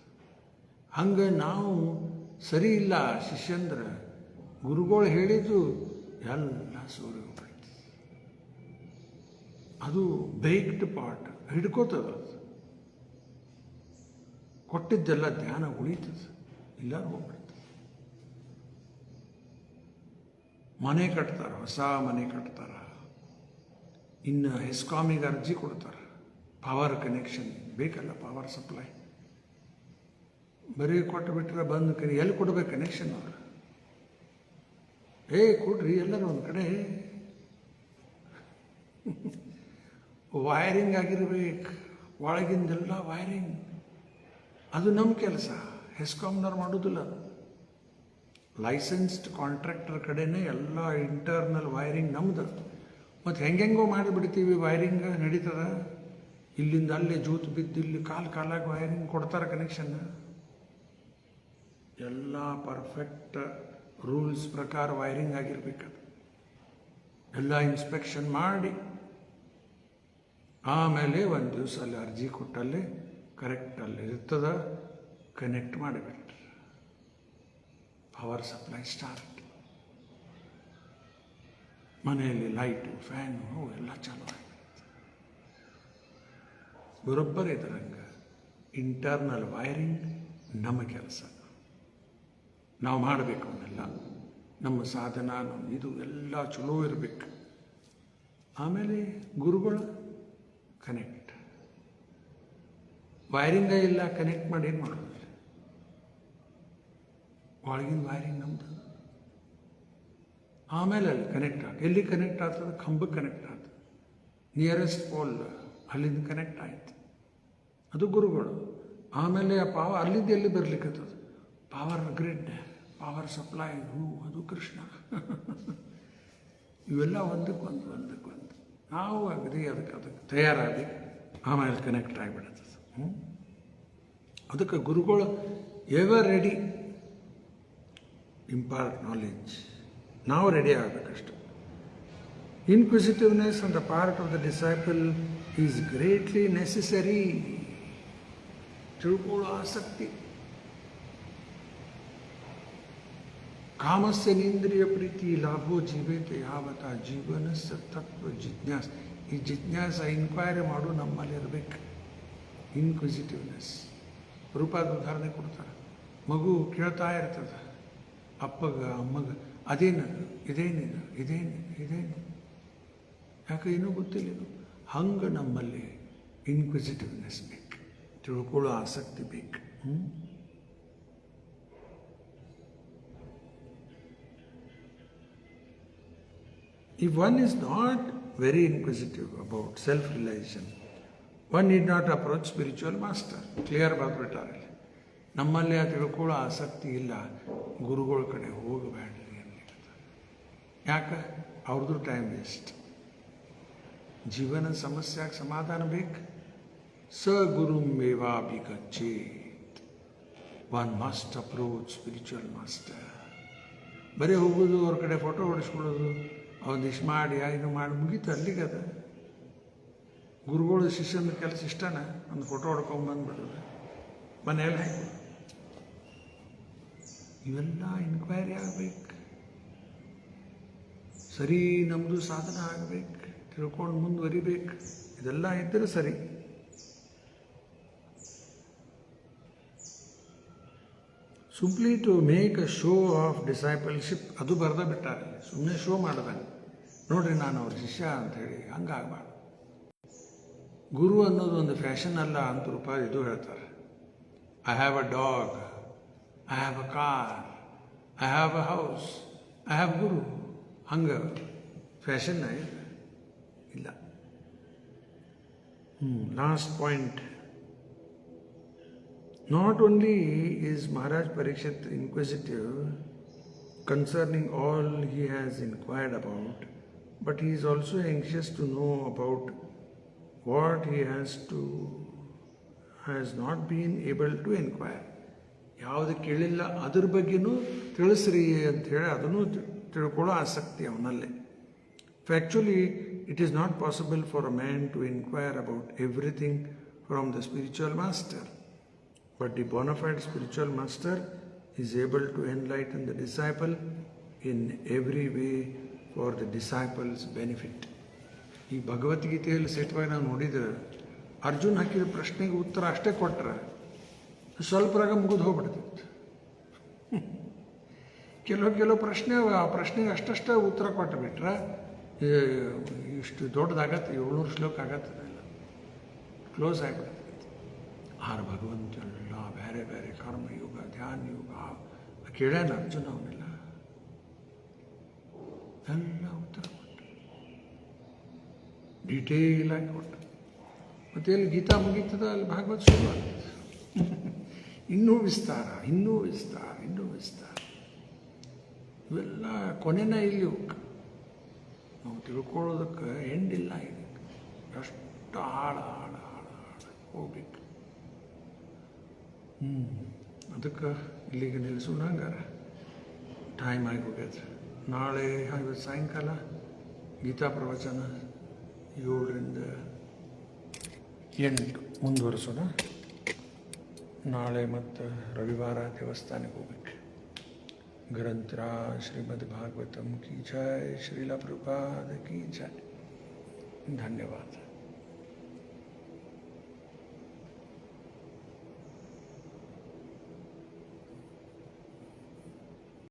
ಹಂಗೆ ನಾವು ಸರಿ ಇಲ್ಲ ಶಿಷ್ಯಂದ್ರ, ಗುರುಗಳು ಹೇಳಿದ್ದು ಎಲ್ಲ ಸೋರಿ ಹೋಗ್ಬಿಡ್ತದೆ. ಅದು ಬೇಕ್ಡ್ ಪಾಟ್ ಹಿಡ್ಕೋತದ, ಕೊಟ್ಟಿದ್ದೆಲ್ಲ ಧ್ಯಾನ ಉಳಿತದೆ, ಇಲ್ಲ ಹೋಗ್ಬಿಡ್ತದೆ. ಮನೆ ಕಟ್ತಾರೆ, ಹೊಸ ಮನೆ ಕಟ್ತಾರೆ, ಇನ್ನು ಹೆಸ್ಕಾಮಿಗೆ ಅರ್ಜಿ ಕೊಡ್ತಾರೆ, ಪವರ್ ಕನೆಕ್ಷನ್ ಬೇಕಲ್ಲ, ಪವರ್ ಸಪ್ಲೈ. ಬರೀ ಕೊಟ್ಟು ಬಿಟ್ಟರೆ ಬಂದು ಎಲ್ಲಿ ಕೊಡ್ಬೇಕು ಕನೆಕ್ಷನ್ ಅವರು? ಕೊಡ್ರಿ ಎಲ್ಲರೂ ಒಂದು ಕಡೆ. ವೈರಿಂಗ್ ಆಗಿರ್ಬೇಕು, ಒಳಗಿಂದೆಲ್ಲ ವೈರಿಂಗ್. ಅದು ನಮ್ಮ ಕೆಲಸ, ಹೆಸ್ಕಾಮ್ನವ್ರು ಮಾಡೋದಿಲ್ಲ. ಅದು ಲೈಸೆನ್ಸ್ಡ್ ಕಾಂಟ್ರಾಕ್ಟರ್ ಕಡೆನೇ ಎಲ್ಲ ಇಂಟರ್ನಲ್ ವೈರಿಂಗ್ ನಮ್ದು. ಮತ್ತು ಹೆಂಗೆಂಗೋ ಮಾಡಿಬಿಡ್ತೀವಿ, ವೈರಿಂಗ್ ನಡೀತದ. ಇಲ್ಲಿಂದ ಅಲ್ಲೇ ಜೂತು ಬಿದ್ದು ಇಲ್ಲಿ ಕಾಲಾಗಿ ವೈರಿಂಗ್ ಕೊಡ್ತಾರೆ ಕನೆಕ್ಷನ್. ಎಲ್ಲ ಪರ್ಫೆಕ್ಟ್ ರೂಲ್ಸ್ ಪ್ರಕಾರ ವೈರಿಂಗ್ ಆಗಿರ್ಬೇಕದು. ಎಲ್ಲ ಇನ್ಸ್ಪೆಕ್ಷನ್ ಮಾಡಿ ಆಮೇಲೆ ಒಂದು ದಿವಸ ಅಲ್ಲಿ ಅರ್ಜಿ ಕೊಟ್ಟಲ್ಲಿ ಕರೆಕ್ಟಲ್ಲಿ ಇರ್ತದ, ಕನೆಕ್ಟ್ ಮಾಡಿಬಿಟ್ರೆ ಪವರ್ ಸಪ್ಲೈ ಸ್ಟಾರ್ಟ್. ಮನೆಯಲ್ಲಿ ಲೈಟು ಫ್ಯಾನು ಎಲ್ಲ ಚಾಲು ಆಗಿಬಿಡುತ್ತೆ. ಬರೋಬ್ಬರ ಇದರಂಗೆ ಇಂಟರ್ನಲ್ ವೈರಿಂಗ್ ನಮ್ಮ ಕೆಲಸ, ನಾವು ಮಾಡಬೇಕು. ಅವನ್ನೆಲ್ಲ ನಮ್ಮ ಸಾಧನ ಇದು ಎಲ್ಲ ಚಲೋ ಇರಬೇಕು. ಆಮೇಲೆ ಗುರುಗಳು ಕನೆಕ್ಟ್, ವೈರಿಂಗ ಇಲ್ಲ, ಕನೆಕ್ಟ್ ಮಾಡಿ ಏನು ಮಾಡೋದು? ಒಳಗಿನ ವೈರಿಂಗ್ ನಮ್ದು. ಆಮೇಲೆ ಅಲ್ಲಿ ಕನೆಕ್ಟ್ ಎಲ್ಲಿ ಕನೆಕ್ಟ್ ಆಗ್ತದೆ? ಕಂಬಕ್ಕೆ ಕನೆಕ್ಟ್ ಆಗ್ತದೆ, ನಿಯರೆಸ್ಟ್ ಪೋಲ್ ಅಲ್ಲಿಂದ ಕನೆಕ್ಟ್ ಆಯ್ತು, ಅದು ಗುರುಗಳು. ಆಮೇಲೆ ಆ ಪಾವರ್ ಅಲ್ಲಿಂದ ಎಲ್ಲಿ ಬರ್ಲಿಕ್ಕತ್ತದು? ಪವರ್ ಗ್ರಿಡ್, ಪವರ್ ಸಪ್ಲೈ, ಅದು ಕೃಷ್ಣ. ಇವೆಲ್ಲ ಒಂದಕ್ಕೊಂದು ನಾವು ಅಗದಿ ಅದಕ್ಕೆ ತಯಾರಾಗಿ ಆಮೇಲೆ ಕನೆಕ್ಟ್ ಆಗಿಬಿಡುತ್ತದೆ. ಅದಕ್ಕೆ ಗುರುಗಳು ಎವರ್ ರೆಡಿ ಇಂಪಾರ್ಟ್ ನಾಲೆಡ್ಜ್. ನಾವು ರೆಡಿ ಆಗಬೇಕಷ್ಟು. Inquisitiveness on the part of the disciple is greatly necessary. ತಿಳ್ಕೊಳ್ಳೋ ಆಸಕ್ತಿ. ಕಾಮಸ್ಯ ಇಂದ್ರಿಯ ಪ್ರೀತಿ ಲಾಭೋ ಜೀವೇತ ಯಾವತ್ತ ಜೀವನಸ್ಯ ತತ್ವ ಜಿಜ್ಞಾಸ. ಈ ಜಿಜ್ಞಾಸ ಇನ್ಕ್ವೈರಿ ಮಾಡು ನಮ್ಮಲ್ಲಿ ಇರಬೇಕು. ಇನ್ಕ್ವಿಸಿಟಿವ್ನೆಸ್. ರೂಪಾದ ಉದಾಹರಣೆ ಕೊಡ್ತಾರೆ. ಮಗು ಕೇಳ್ತಾ ಇರ್ತದೆ ಅಪ್ಪಗ ಅಮ್ಮಗ, ಅದೇನದು, ಇದೇನು ಯಾಕೆ ಏನೂ ಗೊತ್ತಿಲ್ಲ. ಇದು ಹಂಗೆ ನಮ್ಮಲ್ಲಿ ಇನ್ಕ್ವಿಸಿಟಿವ್ನೆಸ್ ಬೇಕು, ತಿಳ್ಕೊಳ್ಳೋ ಆಸಕ್ತಿ ಬೇಕು. If one is not very inquisitive about self-realization, one need not approach spiritual master. Clear ಬರ್ಬಿಟ್ಟಾರೆ. ನಮ್ಮಲ್ಲಿ ಆ ತಿಳ್ಕೊಳ್ಳೋ ಆಸಕ್ತಿ ಇಲ್ಲ, ಗುರುಗಳ ಕಡೆ ಹೋಗಬೇಡ್ರಿ ಅಂತ. ಯಾಕೆ? ಅವ್ರದ್ದು ಟೈಮ್ ವೇಸ್ಟ್. ಜೀವನ ಸಮಸ್ಯೆಗೆ ಸಮಾಧಾನ ಬೇಕು. ಸ ಗುರು ಮೇವಾಭಿಗಚ್ಚೇತ್. One must approach spiritual master. ಬರೀ ಹೋಗೋದು, ಅವ್ರ ಕಡೆ ಫೋಟೋ ಹೊಡಿಸ್ಕೊಳ್ಳೋದು, ಅವನಿಷ್ಟು ಮಾಡಿ ಇದು ಮಾಡಿ ಮುಗೀತು, ಅಲ್ಲಿಗೆ ಅದ. ಗುರುಗಳು ಶಿಷ್ಯನ ಕೆಲಸ ಇಷ್ಟನ, ಒಂದು ಫೋಟೋ ಹೊಡ್ಕೊಂಬಂದ್ಬಿಡೋದು, ಮನೆಯಲ್ಲಿ ಹಾಕಿ. ಇವೆಲ್ಲ ಇನ್ಕ್ವೈರಿ ಆಗಬೇಕು. ಸರಿ, ನಮ್ಮದು ಸಾಧನ ಆಗಬೇಕು, ತಿಳ್ಕೊಂಡು ಮುಂದುವರಿಬೇಕು. ಇದೆಲ್ಲ ಇದ್ದರೆ ಸರಿ. Simply to make a show of discipleship, ಅದು ಬರೆದ ಬಿಟ್ಟಾರೆ. ಸುಮ್ಮನೆ ಶೋ ಮಾಡ್ದಂಗೆ, ನೋಡ್ರಿ ನಾನು ಅವ್ರ ಶಿಷ್ಯ ಅಂಥೇಳಿ ಹಂಗಾಗಬಾರ್ದು. ಗುರು ಅನ್ನೋದು ಒಂದು ಫ್ಯಾಷನ್ ಅಲ್ಲ ಅಂತ ರೂಪಾಯಿ ಇದು ಹೇಳ್ತಾರೆ. I have a dog, I have a car, I have a house, I have guru. ಹಂಗೆ ಫ್ಯಾಷನ್ನ ಇಲ್ಲ. Last point. Not only is Maharaj Parikshit inquisitive concerning all he has inquired about, but he is also anxious to know about what he has not been able to inquire. ಯಾವುದು ಕೇಳಿಲ್ಲ ಅದ್ರ ಬಗ್ಗೆನೂ ತಿಳಿಸ್ರಿ ಅಂಥೇಳಿ ಅದನ್ನು ತಿಳ್ಕೊಳ್ಳೋ ಆಸಕ್ತಿ ಅವನಲ್ಲಿ. Factually, it is not possible for a man to inquire about everything from the spiritual master. But the bona fide spiritual master is able to enlighten the disciple in every way for the disciple's benefit. ಈ ಭಗವದ್ಗೀತೆಯಲ್ಲಿ ಸಹಿತವಾಗಿ ನಾವು ನೋಡಿದ್ರೆ ಅರ್ಜುನ್ ಹಾಕಿದ ಪ್ರಶ್ನೆಗೆ ಉತ್ತರ ಅಷ್ಟೇ ಕೊಟ್ಟರೆ ಸ್ವಲ್ಪರಾಗ ಮುಗಿದು ಹೋಗ್ಬಿಡ್ತಿತ್ತು. ಕೆಲವು ಪ್ರಶ್ನೆ ಆ ಪ್ರಶ್ನೆಗೆ ಅಷ್ಟಷ್ಟೇ ಉತ್ತರ ಕೊಟ್ಟುಬಿಟ್ರೆ ಇಷ್ಟು ದೊಡ್ಡದಾಗತ್ತೆ, 700 ಶ್ಲೋಕ ಆಗತ್ತದಲ್ಲ, ಕ್ಲೋಸ್ ಆಗಿಬಿಡುತ್ತೆ. ಆರು ಭಗವಂತೆಲ್ಲ ಬೇರೆ ಬೇರೆ ಕರ್ಮಯುಗ, ಧ್ಯಾನ ಯುಗ ಕೇಳ್ಯಾನ ಅರ್ಜುನ ಅವನ್ನೆಲ್ಲ ಎಲ್ಲ ಉತ್ತರ ಕೊಟ್ಟು ಡೀಟೇಲ್ ಆಗಿ ಕೊಟ್ಟು. ಮತ್ತೆ ಎಲ್ಲಿ ಗೀತಾ ಮುಗೀತದ ಅಲ್ಲಿ ಭಾಗವತ ಶುರು ಆಗ್ತದೆ. ಇನ್ನೂ ವಿಸ್ತಾರ, ಇನ್ನೂ ವಿಸ್ತಾರ, ಇನ್ನೂ ವಿಸ್ತಾರ. ಇವೆಲ್ಲ ಕೊನೆನ ಇಲ್ಲಿ ನಾವು ತಿಳ್ಕೊಳ್ಳೋದಕ್ಕೆ ಎಂಡಿಲ್ಲ. ಇದಕ್ಕೆ ಎಷ್ಟು ಆಳ ಆಳ ಆಳ ಆಳ ಹೋಗ್ಬೇಕು. ಅದಕ್ಕೆ ಇಲ್ಲಿಗೆ ನಿಲ್ಲಿಸೋಣ. ಹಂಗಾರ ಟೈಮ್ ಆಗಿ ಹೋಗ್ಯದ. ನಾಳೆ ಇವತ್ತು ಸಾಯಂಕಾಲ ಗೀತಾ ಪ್ರವಚನ 7ರಿಂದ 8 ಮುಂದುವರಿಸೋಣ. ನಾಳೆ ಮತ್ತು ರವಿವಾರ ದೇವಸ್ಥಾನಕ್ಕೆ ಹೋಗ್ಬೇಕು. ಗ್ರಂಥರಾ ಶ್ರೀಮದ್ ಭಾಗವತಂ ಕಿ ಜೈ, ಶ್ರೀಲ ಪ್ರಭುಪಾದ ಕಿ ಜೈ. ಧನ್ಯವಾದ.